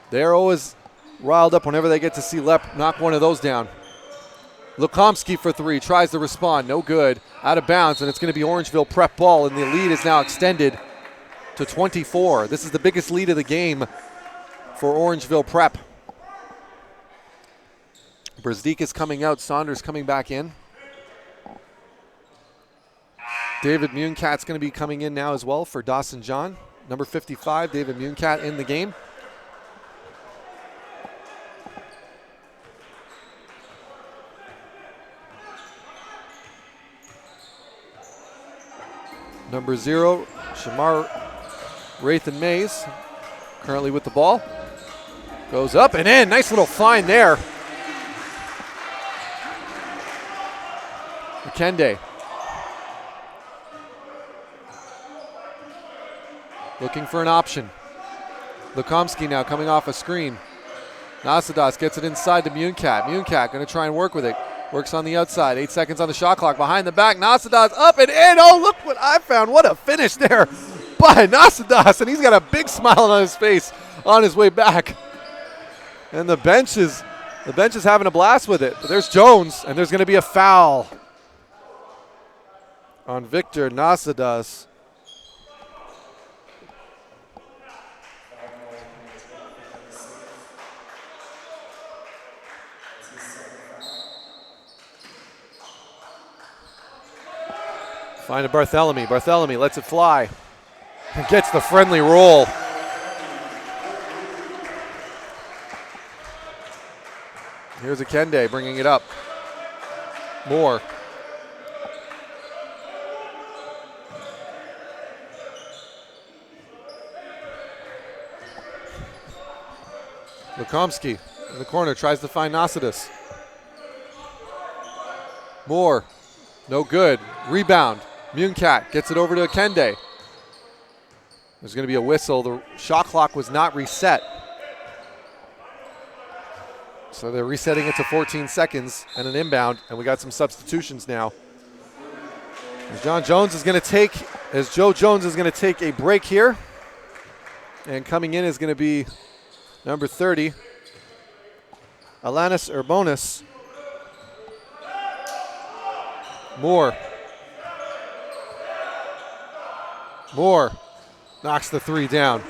They're always riled up whenever they get to see Lepp knock one of those down. Bukovsky for 3, tries to respond, no good. Out of bounds, and it's going to be Orangeville Prep ball, and the lead is now extended to 24. This is the biggest lead of the game for Orangeville Prep. Brzdikis coming out, Saunders coming back in. David Munekat's going to be coming in now as well for Dawson John. Number 55, David Munekat in the game. Number 0, Shamar Rathan Mays, currently with the ball. Goes up and in. Nice little find there. Akende. Looking for an option. Bukovsky now coming off a screen. Nasadas gets it inside to Munekat. Munekat going to try and work with it. Works on the outside. 8 seconds on the shot clock. Behind the back. Nasadas up and in. Oh, look what I found. What a finish there by Nasadas. And he's got a big smile on his face on his way back. And the bench is having a blast with it. But there's Jones, and there's going to be a foul on Victor Nasadas. Find a Barthelemy. Barthelemy lets it fly. And gets the friendly roll. Here's Akende bringing it up. Moore. Bukovsky in the corner tries to find Nasadas. Moore. No good. Rebound. Munekat gets it over to Akende. There's going to be a whistle. The shot clock was not reset. So they're resetting it to 14 seconds and an inbound, and we got some substitutions now. Joe Jones is going to take a break here. And coming in is going to be number 30, Alanis Urbonis. Moore. Moore knocks the three down.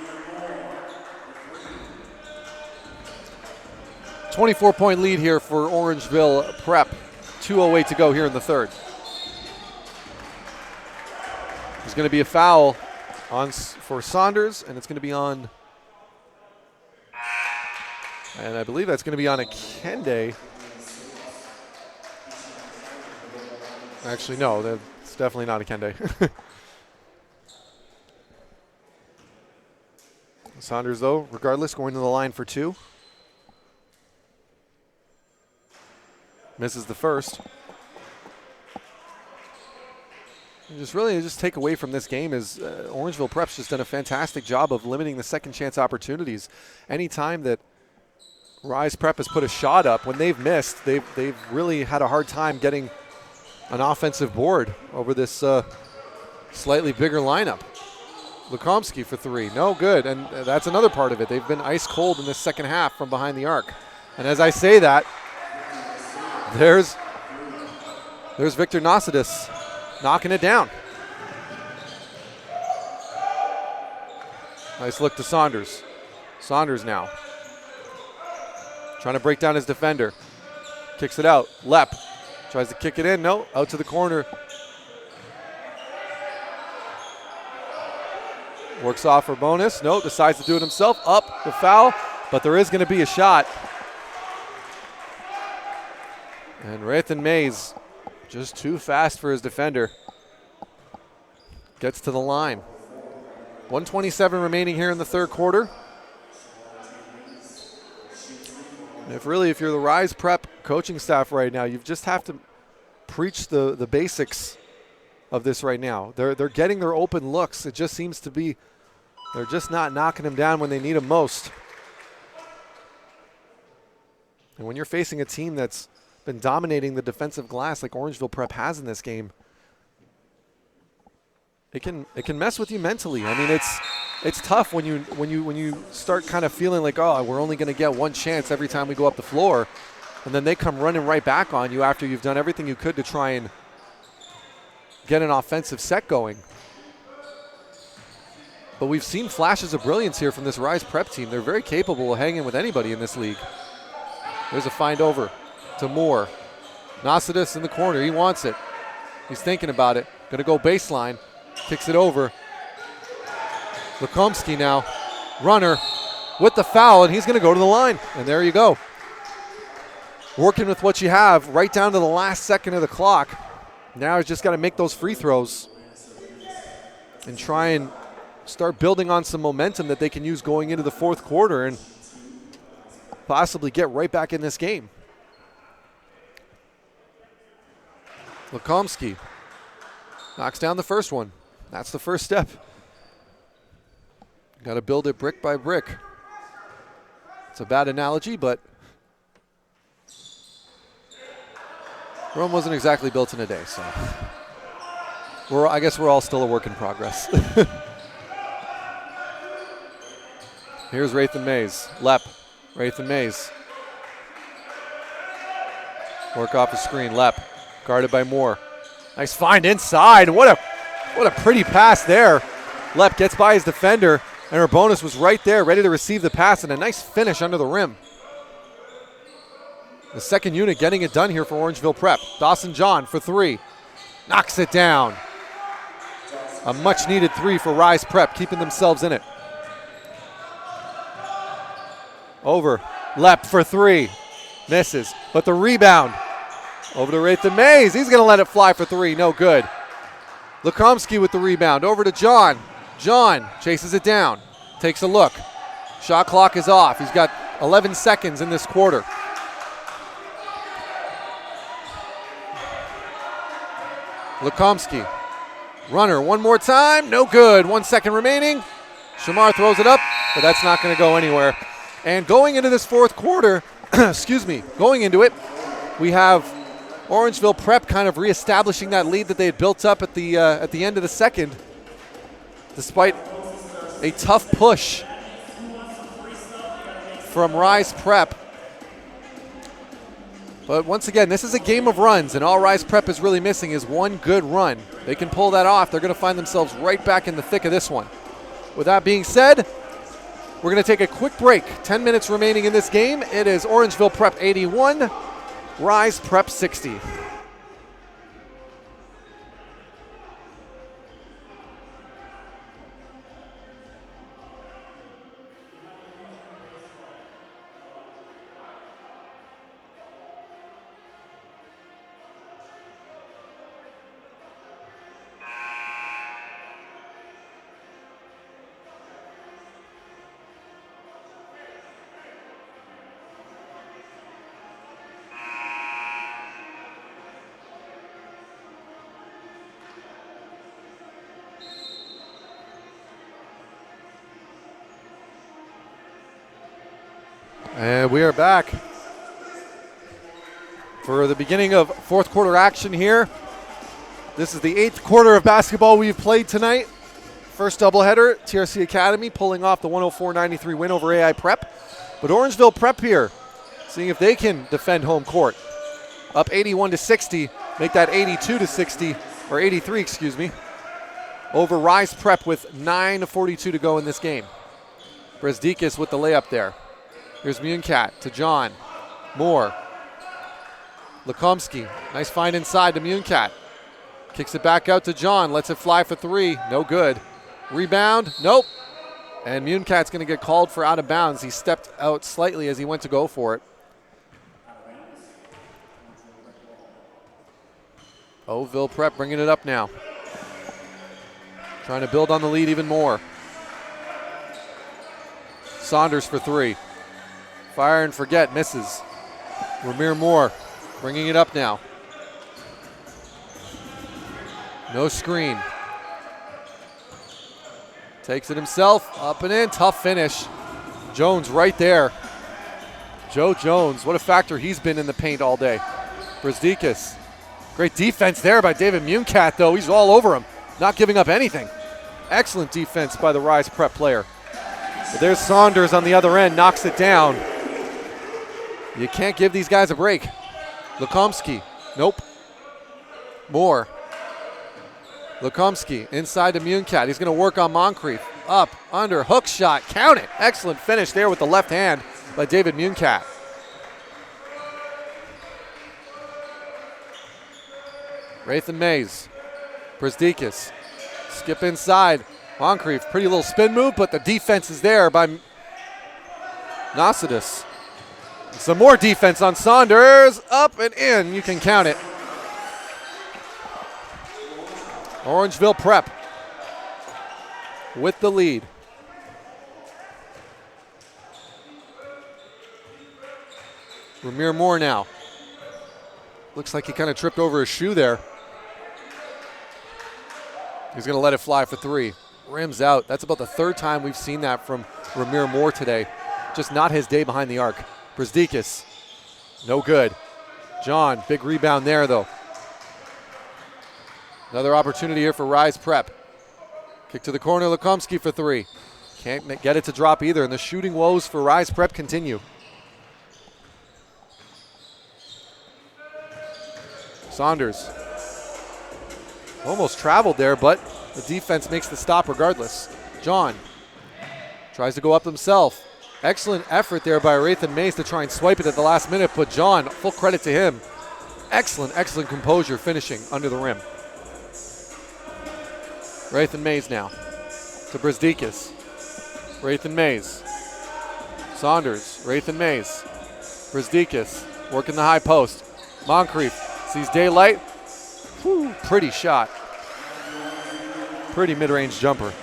24-point lead here for Orangeville Prep. 2:08 to go here in the third. There's going to be a foul for Saunders, and it's going to be on, and I believe that's going to be on Akende. Actually, no, it's definitely not Akende. Saunders, though, regardless, going to the line for two. Misses the first. Just take away from this game is Orangeville Prep's just done a fantastic job of limiting the second chance opportunities. Anytime that Rise Prep has put a shot up, when they've missed, they've really had a hard time getting an offensive board over this slightly bigger lineup. Bukovsky for three, no good, and that's another part of it. They've been ice cold in this second half from behind the arc. And as I say that, there's Victor Nasidis knocking it down. Nice look to Saunders. Saunders now trying to break down his defender. Kicks it out. Lepp tries to kick it in. No, out to the corner. Works off for bonus. No, decides to do it himself. Up the foul, but there is going to be a shot. And Rathan Mays, just too fast for his defender, gets to the line. 1:27 remaining here in the third quarter. And if you're the Rise Prep coaching staff right now, you just have to preach the basics of this right now. They're getting their open looks. It just seems to be they're just not knocking them down when they need them most. And when you're facing a team that's been dominating the defensive glass like Orangeville Prep has in this game, it can mess with you mentally. I mean, it's tough when you start kind of feeling like, oh, we're only going to get one chance every time we go up the floor, and then they come running right back on you after you've done everything you could to try and get an offensive set going. But we've seen flashes of brilliance here from this Rise Prep team. They're very capable of hanging with anybody in this league. There's a find over to Moore. Nasidis in the corner. He wants it. He's thinking about it. Going to go baseline. Kicks it over. Bukovsky now. Runner with the foul, and he's going to go to the line. And there you go. Working with what you have right down to the last second of the clock. Now he's just got to make those free throws and try and start building on some momentum that they can use going into the fourth quarter and possibly get right back in this game. Bukovsky knocks down the first one. That's the first step. Got to build it brick by brick. It's a bad analogy, but Rome wasn't exactly built in a day, so I guess we're all still a work in progress. Here's Rathan Mays. Lepp. Rathan Mays. Work off the screen. Lepp. Guarded by Moore. Nice find inside. What a pretty pass there. Lepp gets by his defender, and her bonus was right there, ready to receive the pass, and a nice finish under the rim. The second unit getting it done here for Orangeville Prep. Dawson John for three. Knocks it down. A much-needed three for Rise Prep, keeping themselves in it. Over. Lepp for three. Misses. But the rebound. Over to Rathan Mays. He's going to let it fly for three. No good. Bukovsky with the rebound. Over to John. John chases it down. Takes a look. Shot clock is off. He's got 11 seconds in this quarter. Bukovsky. Runner one more time. No good. 1 second remaining. Shamar throws it up, but that's not going to go anywhere. And going into this fourth quarter, going into it, we have Orangeville Prep kind of reestablishing that lead that they had built up at the end of the second, despite a tough push from Rise Prep. But once again, this is a game of runs, and all Rise Prep is really missing is one good run. They can pull that off. They're going to find themselves right back in the thick of this one. With that being said, we're going to take a quick break. 10 minutes remaining in this game. It is Orangeville Prep 81, Rise Prep 60. And we are back for the beginning of fourth quarter action here. This is the 8th quarter of basketball we've played tonight. First doubleheader, TRC Academy pulling off the 104-93 win over AI Prep. But Orangeville Prep here, seeing if they can defend home court. Up 81-60, make that 82-60, or 83, excuse me, over Rise Prep with 9:42 to go in this game. Brezdikas with the layup there. Here's Muncat to John. Moore. Lukomsky. Nice find inside to Muncat. Kicks it back out to John. Lets it fly for three. No good. Rebound. Nope. And Muncat's going to get called for out of bounds. He stepped out slightly as he went to go for it. Orangeville Prep bringing it up now. Trying to build on the lead even more. Saunders for three. Fire and forget, misses. Ramir Moore bringing it up now. No screen. Takes it himself, up and in, tough finish. Jones right there. Joe Jones, what a factor he's been in the paint all day. Brezdikas, great defense there by David Muncat though, he's all over him, not giving up anything. Excellent defense by the Rise Prep player. But there's Saunders on the other end, knocks it down. You can't give these guys a break. Lukomsky, nope. Moore. Lukomsky inside to Muncat. He's going to work on Moncrief. Up, under, hook shot, count it. Excellent finish there with the left hand by David Muncat. Rathan Mays. Brezdikas. Skip inside. Moncrief, pretty little spin move, but the defense is there by Nocidus. Some more defense on Saunders. Up and in. You can count it. Orangeville Prep with the lead. Ramir Moore now. Looks like he kind of tripped over his shoe there. He's going to let it fly for three. Rims out. That's about the third time we've seen that from Ramir Moore today. Just not his day behind the arc. Brezdikas, no good. John, big rebound there though. Another opportunity here for Rise Prep. Kick to the corner, Lukomsky for three. Can't get it to drop either, and the shooting woes for Rise Prep continue. Saunders. Almost traveled there, but the defense makes the stop regardless. John tries to go up himself. Excellent effort there by Rathan Mays to try and swipe it at the last minute, but John, full credit to him. Excellent composure finishing under the rim. Rathan Mays now to Brezdikas. Rathan Mays. Saunders, Rathan Mays. Brezdikas working the high post. Moncrief sees daylight. Whew, pretty shot. Pretty mid-range jumper.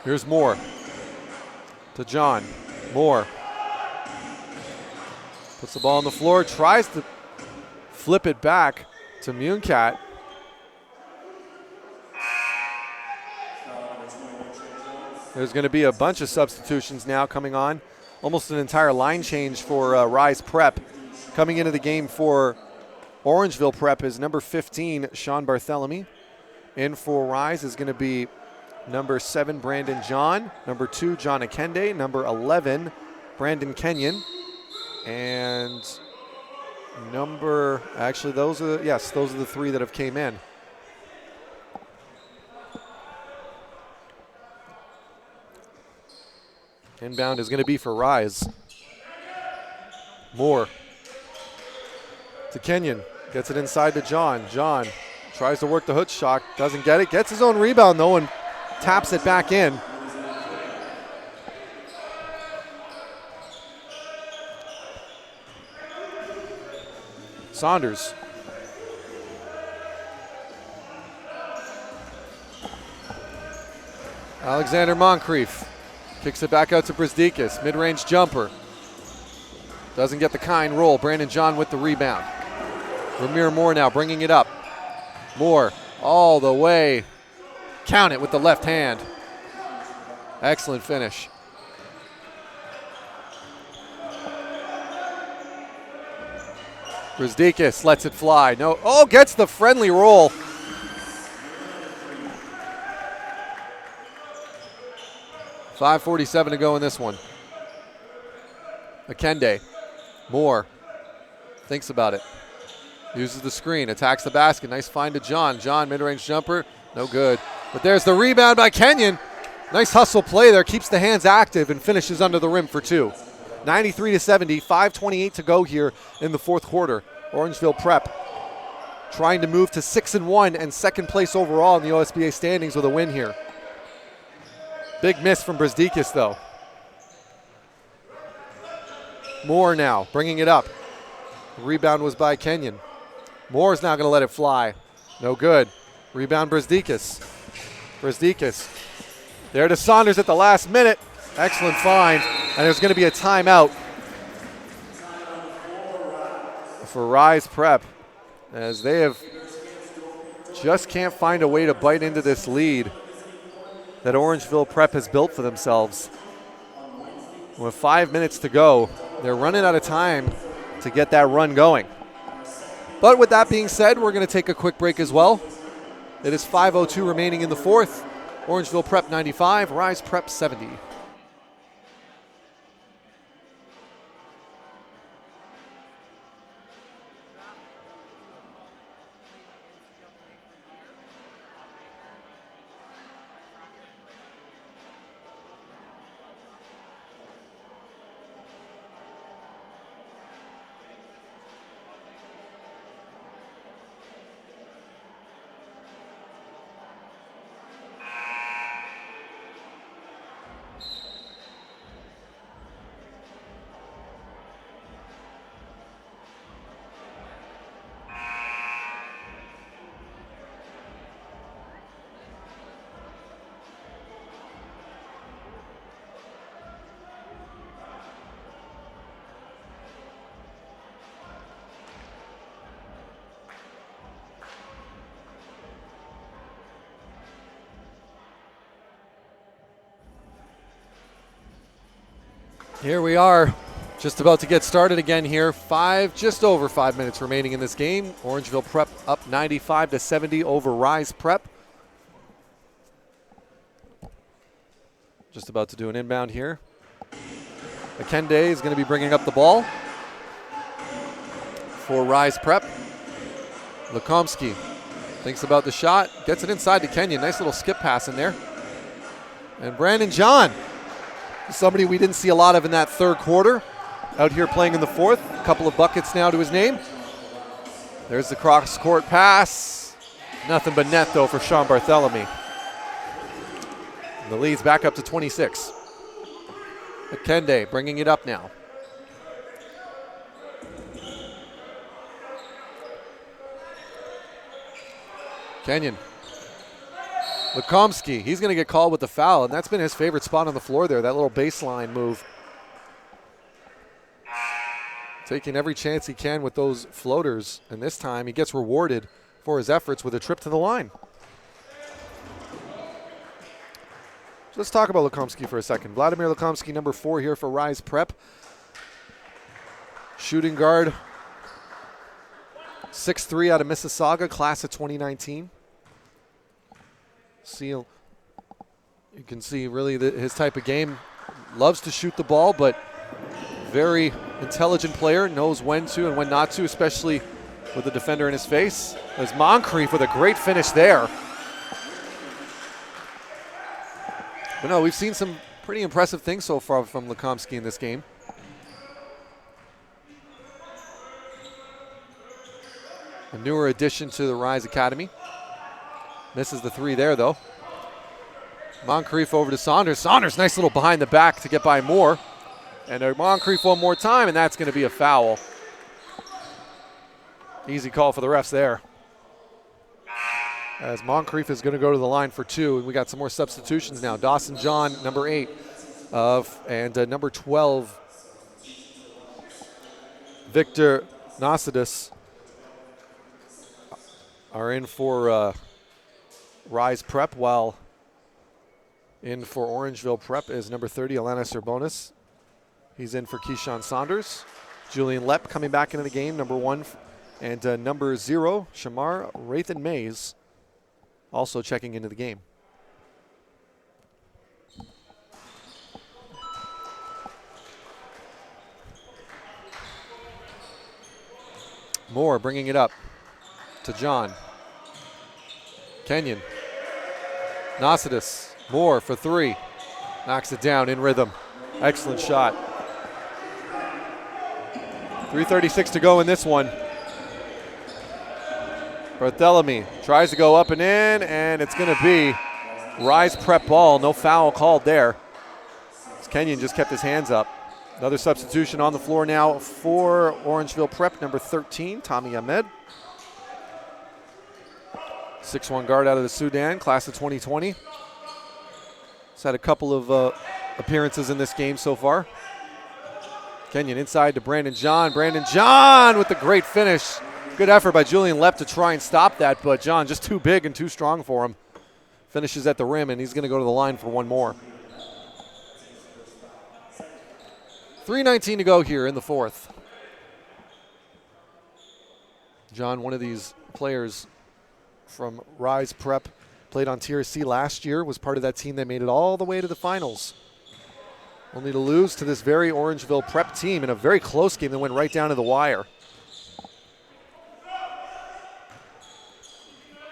Here's Moore. To John. Moore. Puts the ball on the floor, tries to flip it back to Muncat. There's going to be a bunch of substitutions now coming on. Almost an entire line change for Rise Prep. Coming into the game for Orangeville Prep is number 15, Sean Barthelemy. In for Rise is going to be number 7, Brandon John. Number 2, John Akende. Number 11, Brandon Kenyon. and those are the three that have came in. Inbound is going to be for Rise. Moore to Kenyon. Gets it inside to John. John tries to work the hook shot. Doesn't get it. Gets his own rebound, though, and taps it back in. Saunders. Alexander Moncrief kicks it back out to Brzdikis. Mid-range jumper. Doesn't get the kind roll. Brandon John with the rebound. Ramir Moore now bringing it up. Moore all the way. Count it with the left hand. Excellent finish. Brzdikis lets it fly. No, gets the friendly roll. .547 to go in this one. Akende. Moore thinks about it. Uses the screen, attacks the basket. Nice find to John. John, mid-range jumper, no good. But there's the rebound by Kenyon. Nice hustle play there, keeps the hands active and finishes under the rim for two. 93-70, 5:28 to go here in the fourth quarter. Orangeville Prep trying to move to 6-1 and second place overall in the OSBA standings with a win here. Big miss from Brzdikis, though. Moore now bringing it up. The rebound was by Kenyon. Moore's now going to let it fly. No good. Rebound Brzdikis. Brzdikis. There to Saunders at the last minute. Excellent find. And there's going to be a timeout for Rise Prep, as they have just can't find a way to bite into this lead that Orangeville Prep has built for themselves. With 5 minutes to go, they're running out of time to get that run going. But with that being said, we're going to take a quick break as well. It is 5:02 remaining in the fourth. Orangeville Prep 95, Rise Prep 70. Here we are, just about to get started again here. Just over 5 minutes remaining in this game. Orangeville Prep up 95-70 over Rise Prep. Just about to do an inbound here. Akende is going to be bringing up the ball for Rise Prep. Bukovsky thinks about the shot, gets it inside to Kenyon. Nice little skip pass in there. And Brandon John, somebody we didn't see a lot of in that third quarter, out here playing in the fourth. A couple of buckets now to his name. There's the cross-court pass. Nothing but net, though, for Sean Barthelemy. And the lead's back up to 26. Akende bringing it up now. Kenyon. Bukovsky, he's going to get called with the foul, and that's been his favorite spot on the floor there, that little baseline move. Taking every chance he can with those floaters, and this time he gets rewarded for his efforts with a trip to the line. So let's talk about Bukovsky for a second. Vladimir Bukovsky, number 4 here for Rise Prep. Shooting guard, 6'3" out of Mississauga, class of 2019. You can see really his type of game. Loves to shoot the ball, but Very intelligent player, knows when to and when not to, especially with the defender in his face. There's Moncrief with a great finish there. But no, we've seen some pretty impressive things so far from Bukovsky in this game. A newer addition to the Rise Academy. Misses the three there, though. Moncrief over to Saunders. Saunders, nice little behind the back to get by Moore. And Moncrief one more time, and that's going to be a foul. Easy call for the refs there. As Moncrief is going to go to the line for two, and we got some more substitutions now. Dawson John, number 8, and number 12, Victor Nasidis, are in for Rise Prep, while in for Orangeville Prep is number 30, Alana Serbonis. He's in for Keyshawn Saunders. Julian Lepp coming back into the game, number 1, and number 0, Shamar Rathan Mays, also checking into the game. Moore bringing it up to John. Kenyon. Nasidis. Moore for 3. Knocks it down in rhythm. Excellent shot. 3:36 to go in this one. Barthelemy tries to go up and in, and it's going to be Rise Prep ball. No foul called there. Kenyon just kept his hands up. Another substitution on the floor now for Orangeville Prep, number 13, Tommie Ahmed. 6'1" guard out of the Sudan, class of 2020. He's had a couple of appearances in this game so far. Kenyon inside to Brandon John. Brandon John with the great finish. Good effort by Julian Lepp to try and stop that, but John just too big and too strong for him. Finishes at the rim, and he's going to go to the line for one more. 3:19 to go here in the fourth. John, one of these players from Rise Prep, played on Tier C last year, was part of that team that made it all the way to the finals. Only to lose to this very Orangeville Prep team in a very close game that went right down to the wire.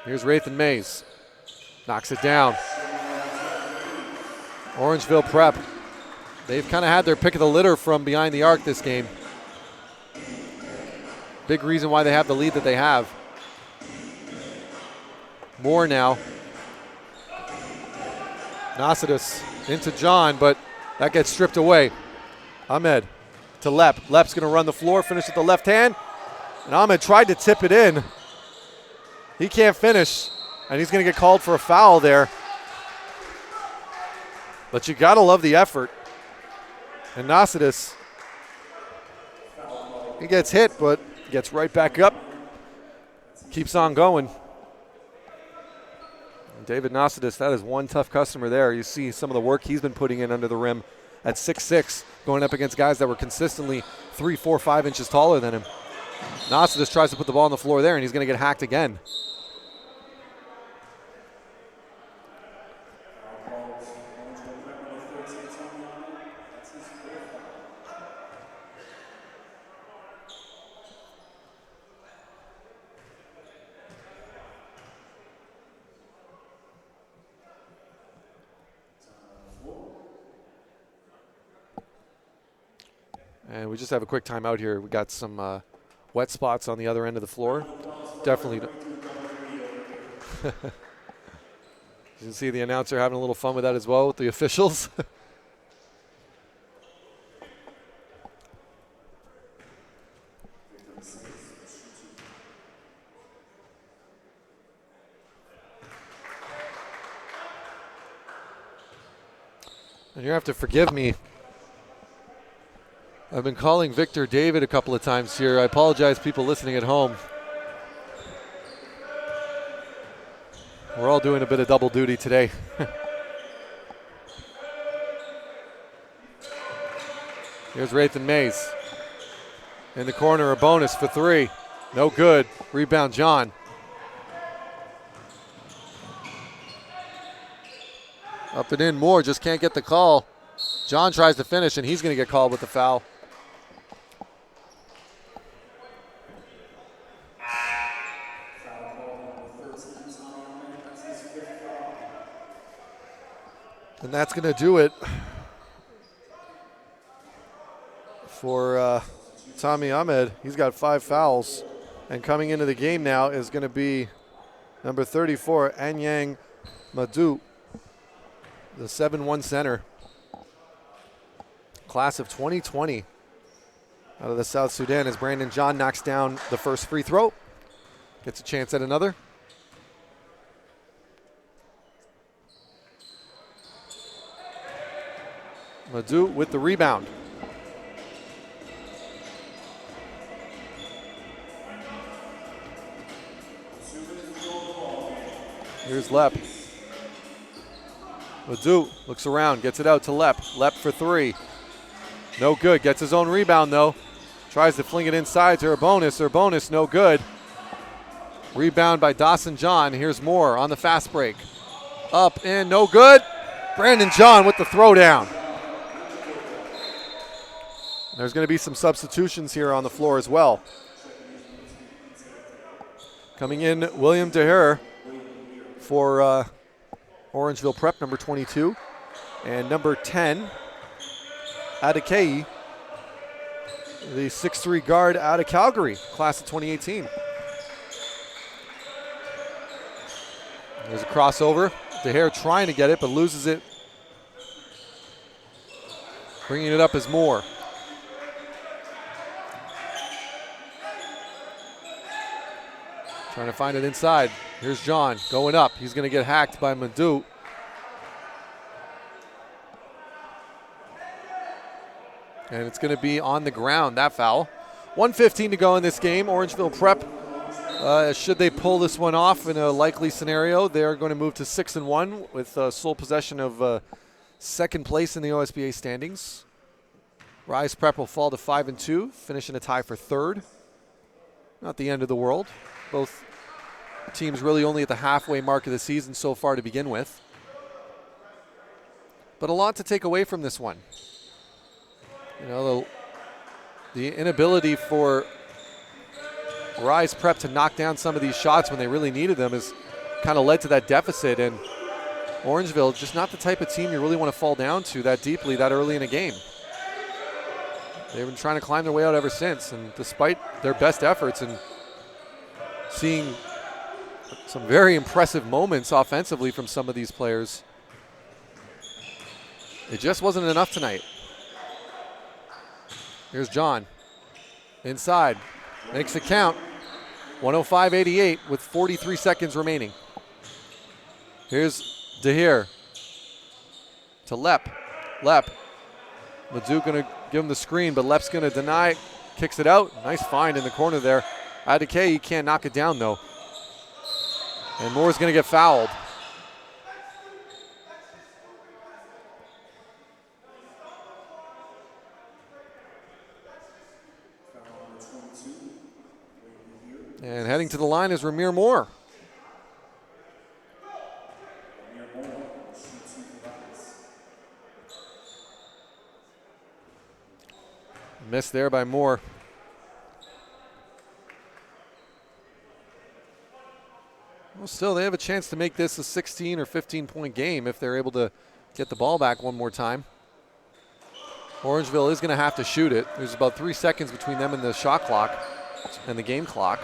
Here's Rathan Mays. Knocks it down. Orangeville Prep. They've kind of had their pick of the litter from behind the arc this game. Big reason why they have the lead that they have. Moore now. Nasidis into John, but that gets stripped away. Ahmed to Lepp. Lepp's going to run the floor, finish with the left hand. And Ahmed tried to tip it in. He can't finish, and he's going to get called for a foul there. But you got to love the effort. And Nasidis, he gets hit, but gets right back up. Keeps on going. And David Nasidis, that is one tough customer there. You see some of the work he's been putting in under the rim at 6'6", going up against guys that were consistently 3, 4, 5 inches taller than him. Nasidis tries to put the ball on the floor there, and he's going to get hacked again. And we just have a quick timeout here. We got some wet spots on the other end of the floor. Definitely. You can see the announcer having a little fun with that as well with the officials. And you have to forgive me. I've been calling Victor David a couple of times here. I apologize, people listening at home. We're all doing a bit of double duty today. Here's Rathan Mays. In the corner, a bonus for 3. No good. Rebound, John. Up and in, Moore just can't get the call. John tries to finish, and he's going to get called with the foul. And that's going to do it for Tommie Ahmed. He's got 5 fouls. And coming into the game now is going to be number 34, Anyang Madu, the 7'1" center. Class of 2020 out of the South Sudan, as Brandon John knocks down the first free throw. Gets a chance at another. Madu with the rebound. Here's Lep. Madu looks around, gets it out to Lep. Lep for 3. No good. Gets his own rebound, though. Tries to fling it inside to Urbanus. Urbanus, no good. Rebound by Dawson John. Here's Moore on the fast break. Up and no good. Brandon John with the throwdown. There's going to be some substitutions here on the floor as well. Coming in, William DeHer for Orangeville Prep, number 22. And number 10, Adekei, the 6'3" guard out of Calgary, class of 2018. There's a crossover. DeHer trying to get it, but loses it. Bringing it up is Moore. Trying to find it inside. Here's John going up. He's going to get hacked by Madu. And it's going to be on the ground, that foul. 1:15 to go in this game. Orangeville Prep, should they pull this one off in a likely scenario, they're going to move to 6-1 with sole possession of second place in the OSBA standings. Rise Prep will fall to 5-2, finishing a tie for third. Not the end of the world. Both teams really only at the halfway mark of the season so far to begin with. But a lot to take away from this one. You know, the inability for Rise Prep to knock down some of these shots when they really needed them has kind of led to that deficit. And Orangeville, just not the type of team you really want to fall down to that deeply that early in a game. They've been trying to climb their way out ever since. And despite their best efforts and seeing some very impressive moments offensively from some of these players, it just wasn't enough tonight. Here's John. Inside. Makes it count. 105-88 with 43 seconds remaining. Here's DeHer to Lep. Lep. Madu going to give him the screen, but Lep's going to deny. Kicks it out. Nice find in the corner there. Adekei, he can't knock it down, though. And Moore's going to get fouled. And heading to the line is Ramir Moore. Missed there by Moore. Well, still, they have a chance to make this a 16 or 15-point game if they're able to get the ball back one more time. Orangeville is going to have to shoot it. There's about 3 seconds between them and the shot clock and the game clock.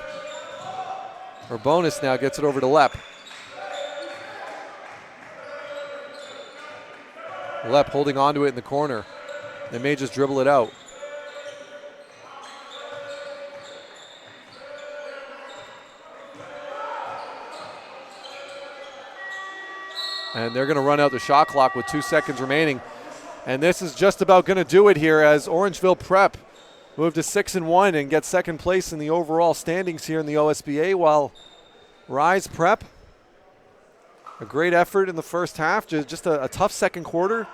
Urbanus now gets it over to Lep. Lep holding onto it in the corner. They may just dribble it out. And they're going to run out the shot clock with 2 seconds remaining. And this is just about going to do it here as Orangeville Prep move to 6-1 and get second place in the overall standings here in the OSBA, while Rise Prep, a great effort in the first half, just a tough second quarter.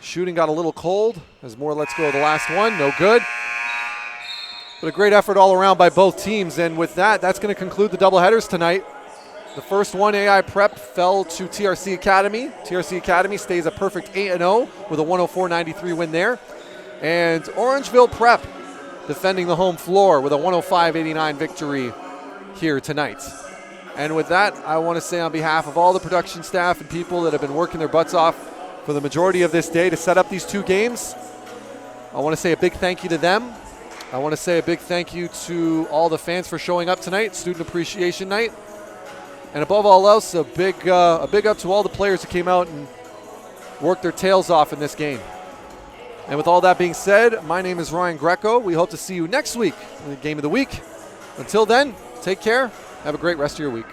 Shooting got a little cold as Moore lets go of the last one, no good. But a great effort all around by both teams, and with that, that's going to conclude the doubleheaders tonight. The first one, AI Prep, fell to TRC Academy. TRC Academy stays a perfect 8-0 with a 104-93 win there. And Orangeville Prep defending the home floor with a 105-89 victory here tonight. And with that, I want to say on behalf of all the production staff and people that have been working their butts off for the majority of this day to set up these two games. I want to say a big thank you to them. I want to say a big thank you to all the fans for showing up tonight, Student Appreciation Night. And above all else, a big up to all the players who came out and worked their tails off in this game. And with all that being said, my name is Ryan Greco. We hope to see you next week in the Game of the Week. Until then, take care. Have a great rest of your week.